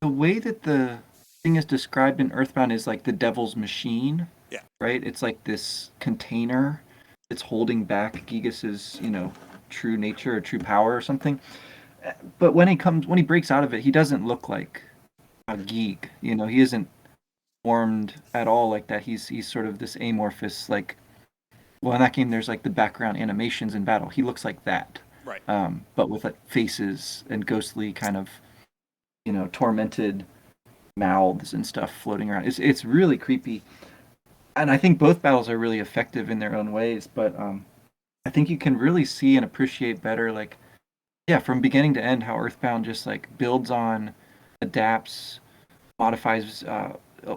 B: way that the thing is described in Earthbound is like the devil's machine,
A: Yeah,
B: right? It's like this container that's holding back Gigas's, true nature or true power or something. But when he breaks out of it, he doesn't look like a geek. He isn't formed at all like that. He's sort of this amorphous, like, well, in that game there's like the background animations in battle. He looks like that.
A: right.
B: But with like faces and ghostly kind of, tormented mouths and stuff floating around. It's really creepy. And I think both battles are really effective in their own ways, but I think you can really see and appreciate better, like, yeah, from beginning to end, how Earthbound just like builds on, adapts, modifies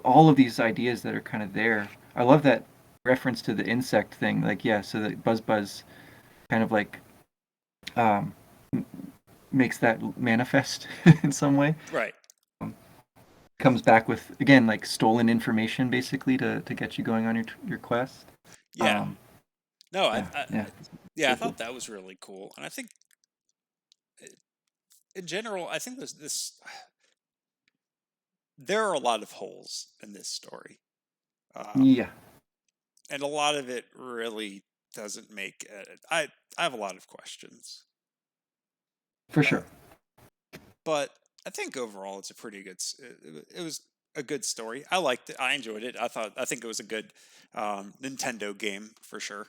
B: all of these ideas that are kind of there. I love that reference to the insect thing. Like, yeah, so that Buzz Buzz kind of like um, makes that manifest in some way.
A: Right.
B: Um, Comes back with again like stolen information basically to get you going on your quest.
A: Yeah.
B: Um,
A: No,
B: yeah, yeah,
A: yeah, I
B: pretty cool.
A: thought that was really cool, and I think in general, I think this there are a lot of holes in this story,
B: Yeah,
A: and a lot of it really doesn't make it. I have a lot of questions,
B: for
A: uh,
B: sure.
A: but I think overall it's a pretty good. It was a good story. I liked it. I enjoyed it. I think it was a good Nintendo game for sure.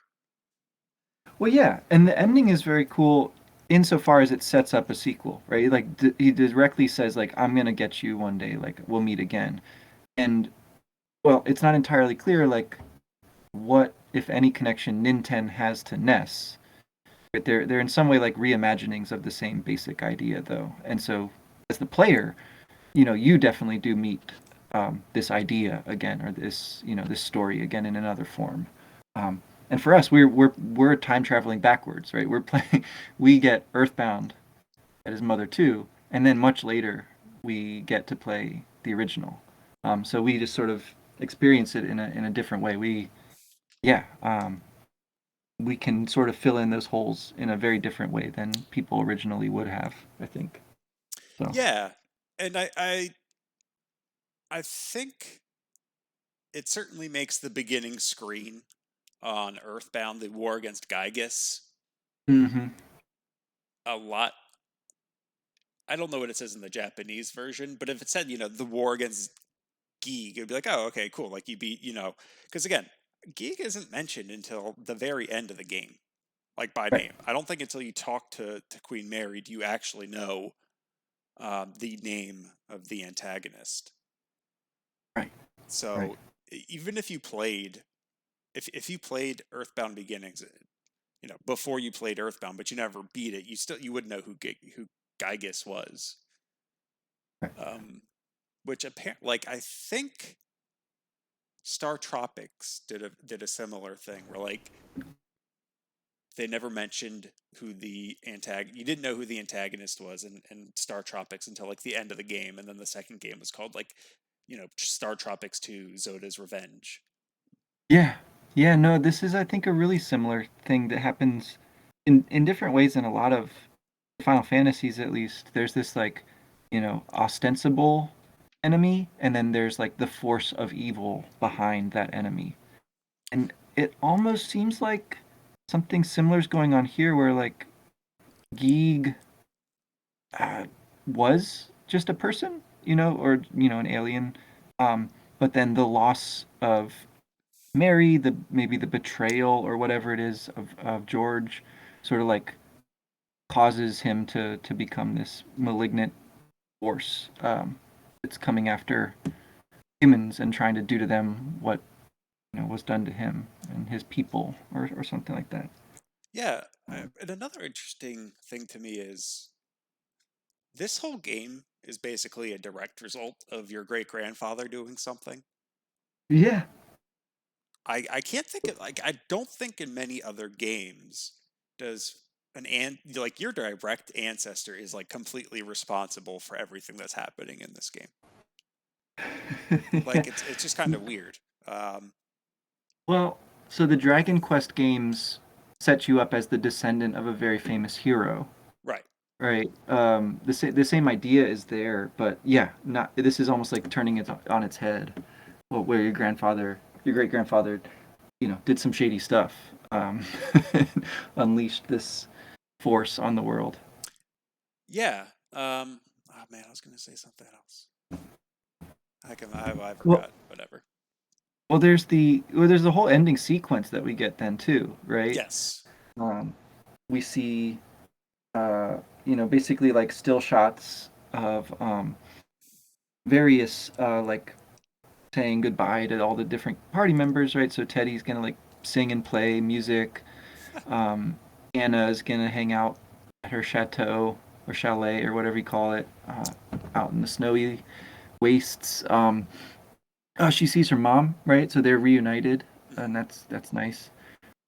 B: Well, yeah, and the ending is very cool insofar as it sets up a sequel, right? Like he directly says like I'm gonna get you one day, like we'll meet again. And well, it's not entirely clear like what if any connection Nintendo has to Ness. But they're in some way like reimaginings of the same basic idea though. And so as the player, you definitely do meet this idea again, or this story again in another form. Um, and for us, we're time traveling backwards, right? We're playing, we get Earthbound at his mother too, and then much later we get to play the original. So we just sort of experience it in a different way. Yeah, we can sort of fill in those holes in a very different way than people originally would have, I think. So.
A: Yeah, and I think it certainly makes the beginning screen on Earthbound, the war against Gygas,
B: Hmm.
A: a lot. I don't know what it says in the Japanese version, but if it said, the war against Geek, it'd be like, oh, okay, cool. Like you beat, because again, Geek isn't mentioned until the very end of the game, like by
B: Right,
A: name. I don't think until you talk to Queen Mary do you actually know the name of the antagonist.
B: right, right.
A: So even if you played, if you played Earthbound Beginnings, before you played Earthbound, but you never beat it, you wouldn't know who Gygas was.
B: Right.
A: Um, which apparently, like I think Star Tropics did a similar thing where like they never mentioned who the you didn't know who the antagonist was in Star Tropics until like the end of the game, and then the second game was called like Star Tropics 2 Zoda's Revenge.
B: Yeah. Yeah, no, this is I think a really similar thing that happens in different ways in a lot of Final Fantasies at least. There's this like, ostensible enemy and then there's like the force of evil behind that enemy. And it almost seems like something similar is going on here where like Geeg uh, was just a person, or an alien. But then the loss of Mary, the maybe the betrayal or whatever it is of George, sort of like causes him to become this malignant force that's coming after humans and trying to do to them what was done to him and his people or something like that.
A: Yeah, And another interesting thing to me is this whole game is basically a direct result of your great grandfather doing something.
B: Yeah.
A: I can't think of like I don't think in many other games does like your direct ancestor is like completely responsible for everything that's happening in this game.
B: Yeah.
A: Like it's just kind of weird. Um,
B: Well, so the Dragon Quest games set you up as the descendant of a very famous hero,
A: right.
B: right? The same idea is there, but yeah, not this is almost like turning it on its head. Well, where your great grandfather, did some shady stuff, unleashed this force on the world.
A: Yeah. Oh man, I was gonna say something else. I
B: Well,
A: forgot. Whatever.
B: there's the whole ending sequence that we get then too, right?
A: Yes.
B: Um, we see basically like still shots of various like saying goodbye to all the different party members, right? So Teddy's gonna like sing and play music. Um, Anna is gonna hang out at her chateau or chalet or whatever you call it, out in the snowy wastes. She sees her mom, right? So they're reunited,
A: Hmm.
B: and that's nice.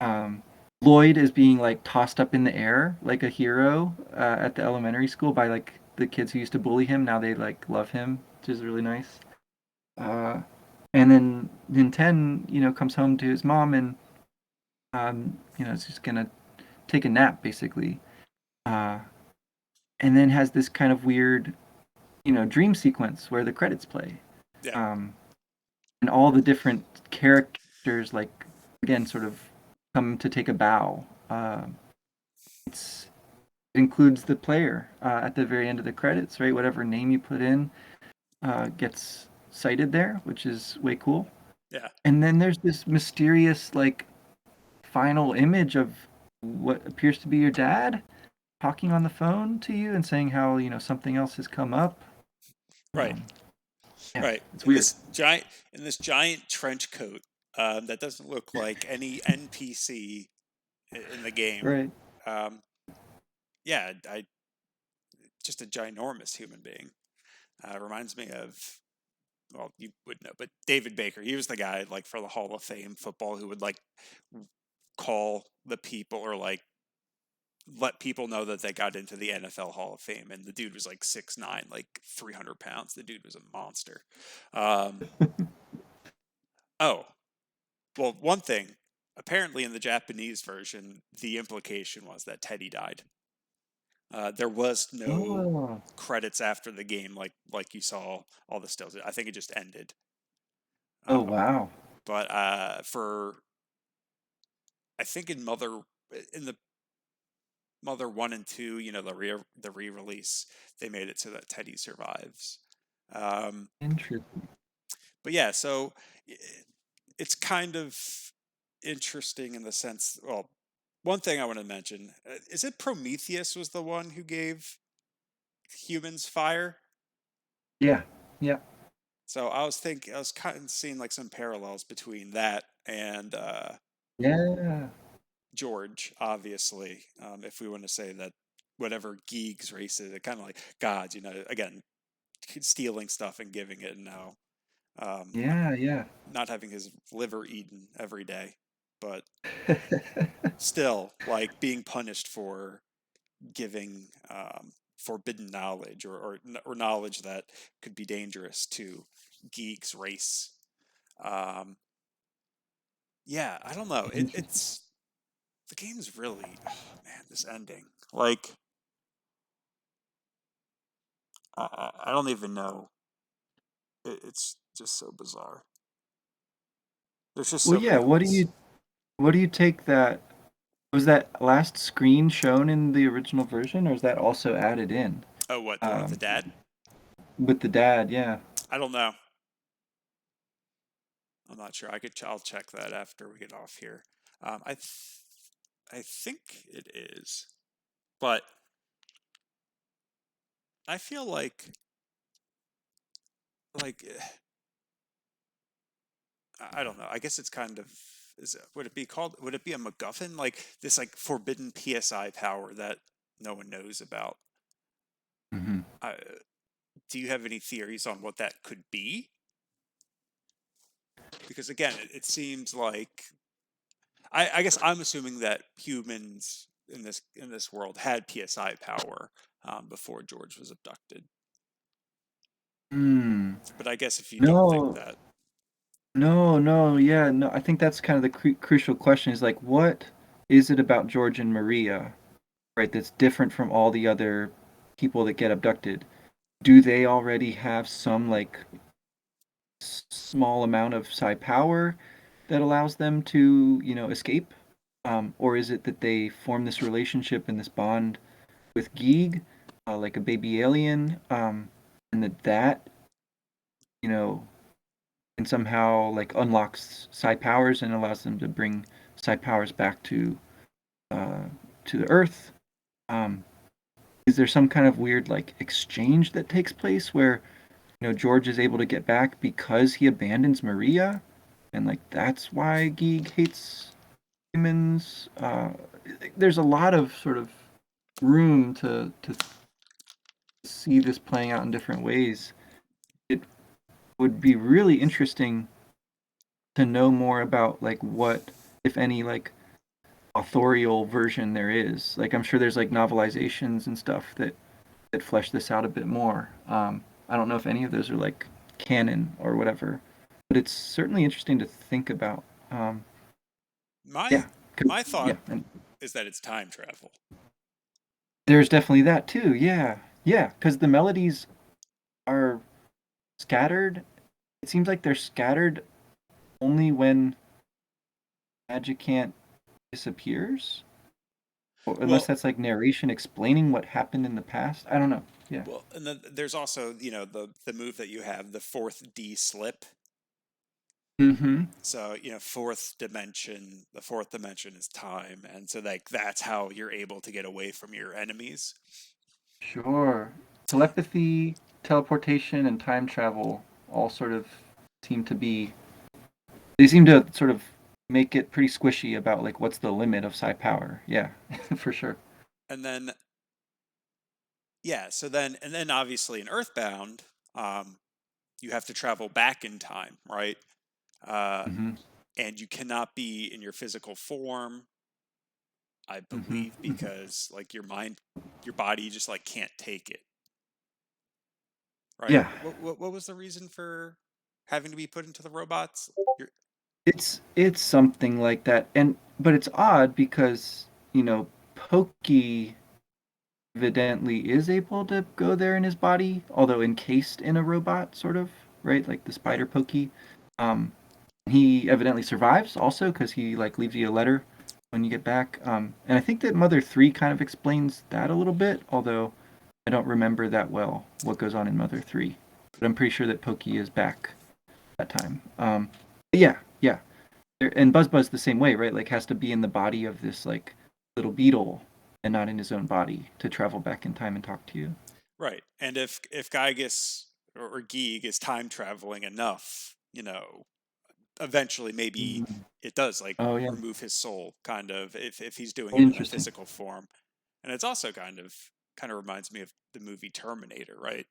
B: Um, Lloyd is being like tossed up in the air like a hero at the elementary school by like the kids who used to bully him. Now they like love him, which is really nice. Uh, and then 10, comes home to his mom and is just gonna take a nap basically. Uh, and then has this kind of weird, dream sequence where the credits play.
A: Yeah.
B: Um, and all the different characters like again sort of come to take a bow. It's it includes the player at the very end of the credits, right? Whatever name you put in gets cited there, which is way cool.
A: Yeah.
B: And then there's this mysterious like final image of what appears to be your dad talking on the phone to you and saying how something else has come up.
A: Right.
B: Um, yeah,
A: Right.
B: it's weird.
A: In this giant trench coat that doesn't look like any NPC in the game.
B: Right.
A: Um, yeah, I just a ginormous human being. Reminds me of well, you would know, but David Baker. He was the guy like for the Hall of Fame football who would like call the people or like let people know that they got into the NFL Hall of Fame. And the dude was like 6'9", like 300 pounds. The dude was a monster. Um, oh, well, one thing. Apparently, in the Japanese version, the implication was that Teddy died. There was no
B: Oh.
A: credits after the game, like you saw all the stills. I think it just ended.
B: Oh
A: Um,
B: wow.
A: but for I think in the Mother one and two, the re-release, they made it so that Teddy survives. Um,
B: Interesting.
A: but yeah, so it's kind of interesting in the sense. Well, one thing I want to mention is it Prometheus was the one who gave humans fire.
B: Yeah. Yeah.
A: So I was kind of seeing like some parallels between that and
B: Yeah.
A: George, obviously. If we want to say that whatever Geeg's race is, it kind of like gods, again, stealing stuff and giving it, and now
B: Yeah. Yeah.
A: not having his liver eaten every day, but still like being punished for giving forbidden knowledge or knowledge that could be dangerous to Geek's race. Um, yeah, I don't know.
B: Interesting.
A: It's the game's really, oh, man, this ending. Like, I don't even know. It's just so bizarre. There's just
B: Well,
A: so
B: yeah.
A: many ways.
B: What do you take that? Was that last screen shown in the original version, or is that also added in
A: Oh, what, the one with the
B: um,
A: dad?
B: with the dad? Yeah.
A: I don't know. I'm not sure. I'll check that after we get off here. Um, I, th- I think it is, but I feel like I don't know. I guess it's kind of. would it be called? Would it be a MacGuffin? Like this like forbidden PSI power that no one knows about.
B: Hmm.
A: Uh, do you have any theories on what that could be? Because again, it seems like I guess I'm assuming that humans in this world had PSI power before George was abducted.
B: Hmm.
A: But I guess if you don't think
B: No,
A: that,
B: no, yeah, no. I think that's kind of the crucial question is like, what is it about George and Maria, right, that's different from all the other people that get abducted? Do they already have some like small amount of psi power that allows them to, escape? Or is it that they form this relationship and this bond with Geeg, like a baby alien, and that, you know, and somehow like unlocks psi powers and allows them to bring psi powers back uh, to the Earth. Um, is there some kind of weird like exchange that takes place where George is able to get back because he abandons Maria, and like that's why Geeg hates humans? There's a lot of sort of room to see this playing out in different ways. It would be really interesting to know more about like what, if any, like authorial version there is. Like I'm sure there's like novelizations and stuff that flesh this out a bit more. I don't know if any of those are like canon or whatever, but it's certainly interesting to think about. Um,
A: my
B: yeah,
A: my thought
B: yeah, and
A: is that it's time travel.
B: there's definitely that too. Yeah, yeah, because the melodies are scattered. It seems like they're scattered only when Magicant disappears, or unless
A: Well,
B: that's like narration explaining what happened in the past. I don't know. Yeah.
A: and then there's also the move that you have, the fourth D slip.
B: Mm-hmm.
A: So the fourth dimension is time, and so like that's how you're able to get away from your enemies.
B: Sure. Telepathy, teleportation, and time travel all sort of seem to be. They seem to sort of make it pretty squishy about like what's the limit of psi power. Yeah, for sure.
A: And then and then obviously in Earthbound, um, you have to travel back in time, right? Uh,
B: Mm-hmm.
A: and you cannot be in your physical form, I
B: Mm-hmm.
A: believe,
B: Mm-hmm.
A: because like your body just like can't take it, right?
B: Yeah,
A: What was the reason for having to be put into the robots? You're,
B: it's something like that, and but it's odd because Pokey evidently is able to go there in his body, although encased in a robot, sort of, right? Like the
A: right.
B: spider Pokey. Um, he evidently survives also because he like leaves you a letter when you get back. And I think that Mother 3 kind of explains that a little bit, although I don't remember that well what goes on in Mother 3. But I'm pretty sure that Pokey is back that time. But yeah, yeah. And Buzz the same way, right? Like has to be in the body of this like little beetle and not in his own body to travel back in time and talk to you.
A: Right. And if Gygus or Geeg is time traveling enough, eventually maybe
B: Mhm.
A: it does like
B: Oh yeah,
A: remove his soul kind of if he's doing it in a
B: interesting.
A: physical form. And it's also kind of reminds me of the movie Terminator, right?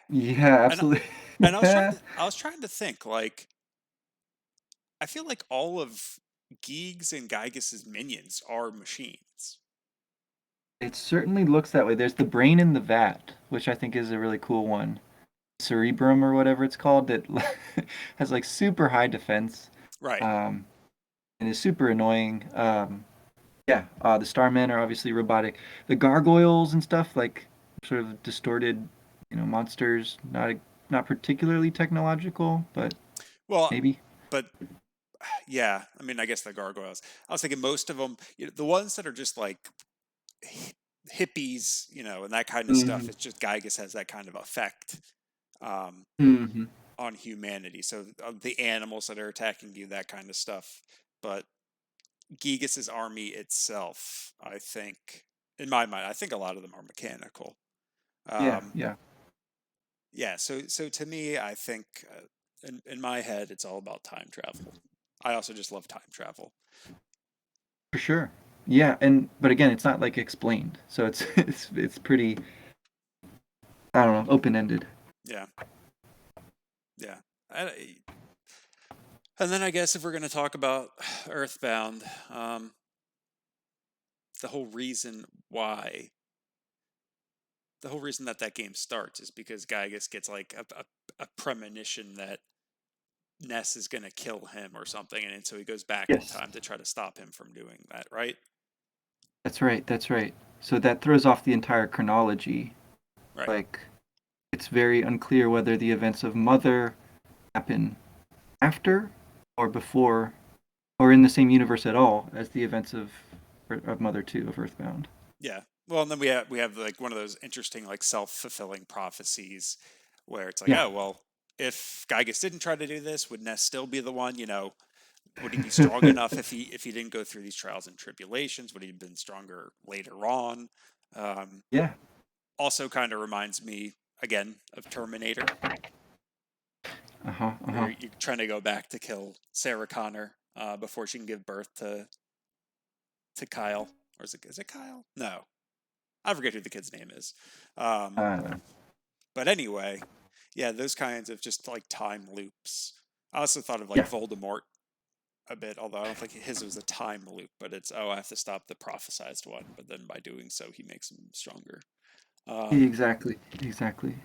B: Yeah,
A: And
B: absolutely.
A: and I was trying to think like I feel like all of Geeg's and Gygus's minions are machines.
B: It certainly looks that way. There's the brain in the vat, which I think is a really cool one. Cerebrum or whatever it's called that has like super high defense,
A: Right.
B: um, and is super annoying. Yeah, the Starmen are obviously robotic. The gargoyles and stuff like sort of distorted, monsters. Not particularly technological, but
A: Well,
B: maybe.
A: but yeah, I mean, I guess the gargoyles. I was thinking most of them, the ones that are just like hippies, and that kind of
B: Mm-hmm.
A: stuff. It's just Gygus has that kind of effect um,
B: Mm-hmm.
A: on humanity. So the animals that are attacking you, that kind of stuff. But Gigus's army itself, I think, in my mind, I think a lot of them are mechanical.
B: Yeah,
A: Um,
B: yeah.
A: yeah. So to me, I think in my head, it's all about time travel. I also just love time travel.
B: For sure. Yeah, and but again, it's not like explained, so it's it's pretty, I don't know, open ended.
A: Yeah, yeah. And then I guess if we're going to talk about Earthbound, the whole reason why, the whole reason that that game starts is because Gygas gets like a premonition that Ness is going to kill him or something, and so he goes back in
B: Yes,
A: time to try to stop him from doing that, right?
B: that's right. That's right. So that throws off the entire chronology.
A: Right.
B: Like, it's very unclear whether the events of Mother happen after or before or in the same universe at all as the events of Mother 2 of Earthbound.
A: Yeah. Well, and then we have like one of those interesting like self-fulfilling prophecies where it's like,
B: Yeah.
A: oh well, if Gygas didn't try to do this, would Ness still be the one? Would he be strong enough if he didn't go through these trials and tribulations? Would he have been stronger later on? Um,
B: Yeah.
A: Also, kind of reminds me again of Terminator,
B: Uh-huh.
A: where
B: Uh-huh.
A: you're trying to go back to kill Sarah Connor before she can give birth to Kyle, or is it Kyle? No, I forget who the kid's name is. Um,
B: Uh,
A: but anyway, yeah, those kinds of just like time loops. I also thought of like
B: yeah.
A: Voldemort a bit, although I don't think his was a time loop, but it's, oh, I have to stop the prophesized one, but then by doing so, he makes him stronger. Um,
B: Exactly. Exactly.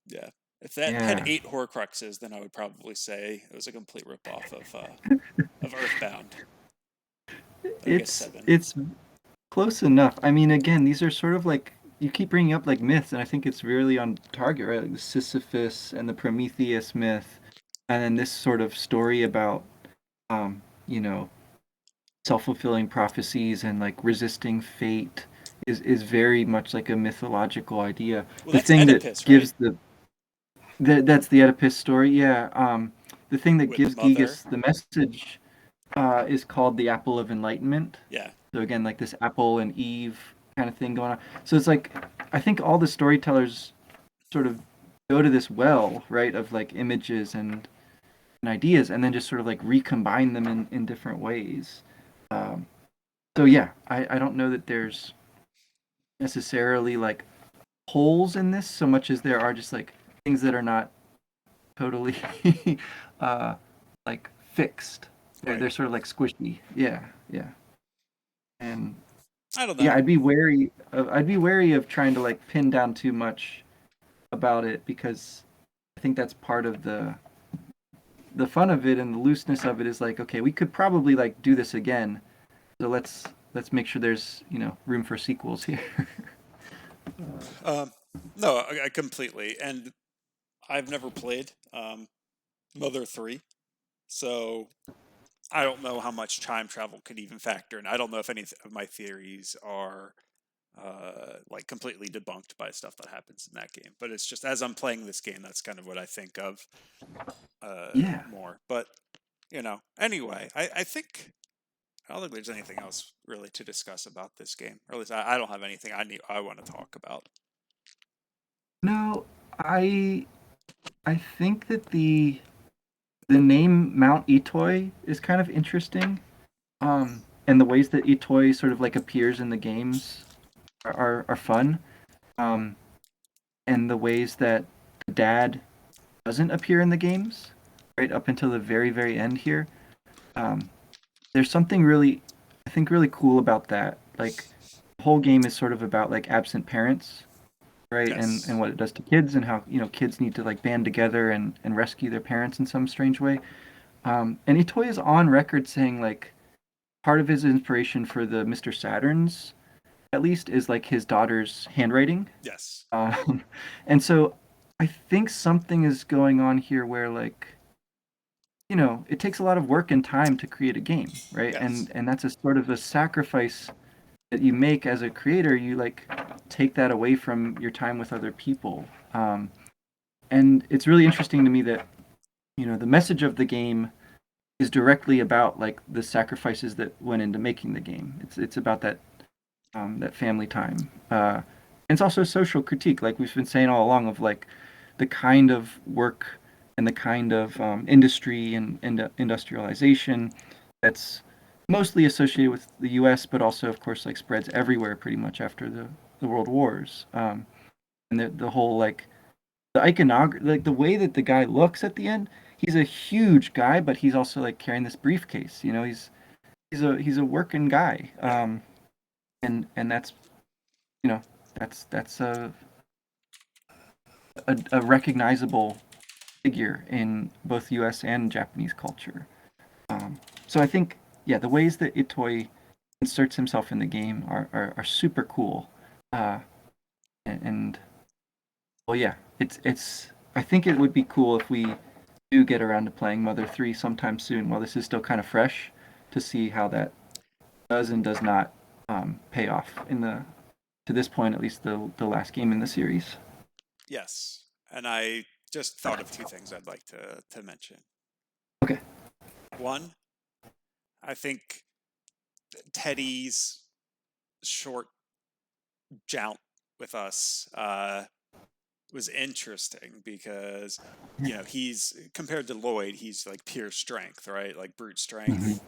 A: yeah. If that had
B: Yeah.
A: 8 Horcruxes, then I would probably say it was a complete ripoff of Earthbound. But I guess seven.
B: It's close enough. I mean, again, these are sort of like you keep bringing up like myths, and I think it's really on target, right? Like the Sisyphus and the Prometheus myth, and then this sort of story about, um, you know, self-fulfilling prophecies and like resisting fate is very much like a mythological idea.
A: Well,
B: The
A: that's
B: thing that
A: Oedipus, right?
B: gives that's the Oedipus story, yeah. The thing that
A: With
B: gives
A: Mother.
B: Gigas the message is called the Apple of Enlightenment.
A: Yeah.
B: So again, like this Apple and Eve kind of thing going on. So it's like I think all the storytellers sort of go to this well, right, of like images and ideas, and then just sort of like recombine them in different ways. Um, so yeah, I don't know that there's necessarily like holes in this so much as there are just like things that are not totally uh, like fixed.
A: Right.
B: They're sort of like squishy. Yeah, yeah. And
A: I don't
B: yeah,
A: know.
B: I'd be wary of trying to like pin down too much about it because I think that's part of the fun of it and the looseness of it is like, okay, we could probably like do this again. So let's make sure there's, room for sequels here.
A: Um, no, I completely. And I've never played Mother 3, so I don't know how much time travel could even factor in. I don't know if any of my theories are like completely debunked by stuff that happens in that game. But it's just as I'm playing this game, that's kind of what I think of
B: Yeah.
A: more. But anyway, I think I don't think there's anything else really to discuss about this game. Or at least I don't have anything I want to talk about.
B: No, I I think that the name Mount Itoi is kind of interesting. And the ways that Itoi sort of like appears in the games are fun. Um, and the ways that the dad doesn't appear in the games, right up until the very, very end here. Um, there's something really, I think, really cool about that. Like, the whole game is sort of about like absent parents, right? And
A: Yes.
B: what it does to kids and how, kids need to like band together and rescue their parents in some strange way. And Itoi is on record saying like part of his inspiration for the Mr. Saturns, at least, is like his daughter's handwriting.
A: Yes.
B: Um, and so I think something is going on here where like it takes a lot of work and time to create a game, right?
A: Yes.
B: And that's a sort of a sacrifice that you make as a creator. You like take that away from your time with other people. And it's really interesting to me that the message of the game is directly about like the sacrifices that went into making the game. It's about that family time. And it's also a social critique, like we've been saying all along, of like the kind of work and the kind of industry and industrialization that's mostly associated with the U.S., but also, of course, like spreads everywhere pretty much after the World Wars. And the whole like the iconography, like the way that the guy looks at the end, he's a huge guy, but he's also like carrying this briefcase. You know, he's a working guy,
A: Yeah.
B: and that's you know that's a recognizable figure in both U.S. and Japanese culture. So I think, yeah, the ways that Itoi inserts himself in the game are super cool. Uh, and well, yeah, it's. I think it would be cool if we do get around to playing Mother 3 sometime soon, while this is still kind of fresh, to see how that does and does not pay off in the to this point, at least the last game in the series.
A: Yes. And I just thought of two things I'd like to mention.
B: Okay.
A: One, I think Teddy's short jaunt with us was interesting because he's compared to Lloyd, he's like pure strength, right? Like brute
B: Mm-hmm.
A: strength.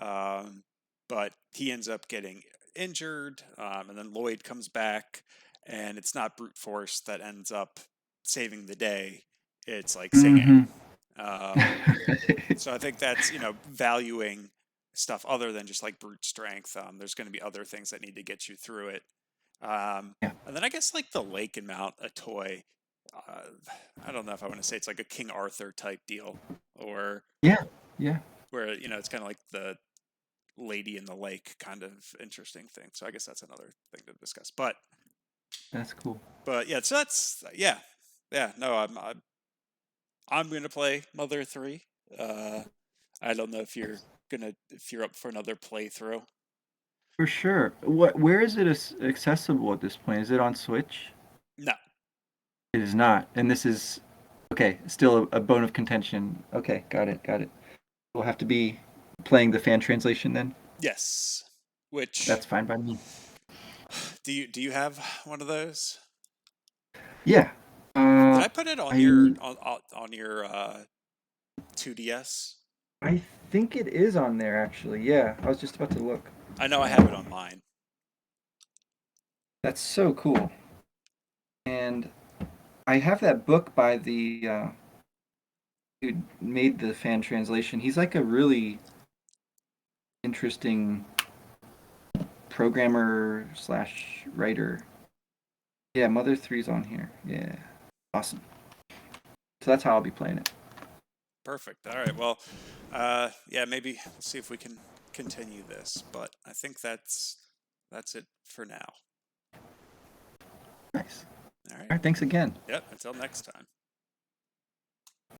A: Um, but he ends up getting injured, and then Lloyd comes back, and it's not brute force that ends up saving the day. It's like singing.
B: Mm-hmm.
A: Um, so I think that's valuing stuff other than just like brute strength. There's going to be other things that need to get you through it.
B: Yeah.
A: And then I guess like the lake and mount a toy. Uh, I don't know if I want to say it's like a King Arthur type deal, or
B: Yeah. Yeah.
A: where it's kind of like the lady in the lake kind of interesting thing. So I guess that's another thing to discuss.
B: That's cool.
A: But yeah, so that's yeah. No, I'm gonna play Mother 3. Uh, I don't know if you're up for another playthrough.
B: For sure. Where is it accessible at this point? Is it on Switch?
A: No.
B: It is not. And this is okay, still a bone of contention. Okay, got it, got it. We'll have to be playing the fan translation then.
A: Yes. Which
B: That's fine by me.
A: do you have one of those?
B: Yeah.
A: Did
B: Uh
A: I put it on your
B: I
A: on your 2DS?
B: I think it is on there actually. Yeah, I was just about to look.
A: I know I have it on mine.
B: That's so cool. And I have that book by the who made the fan translation. He's like a really interesting programmer slash writer. Yeah, Mother Three's on here. Yeah, awesome. So that's how I'll be playing it.
A: Perfect. All right. Well, yeah, maybe we'll see if we can continue this, but I think that's it for now.
B: Nice.
A: All right.
B: All right, thanks again.
A: Yep. Until next time.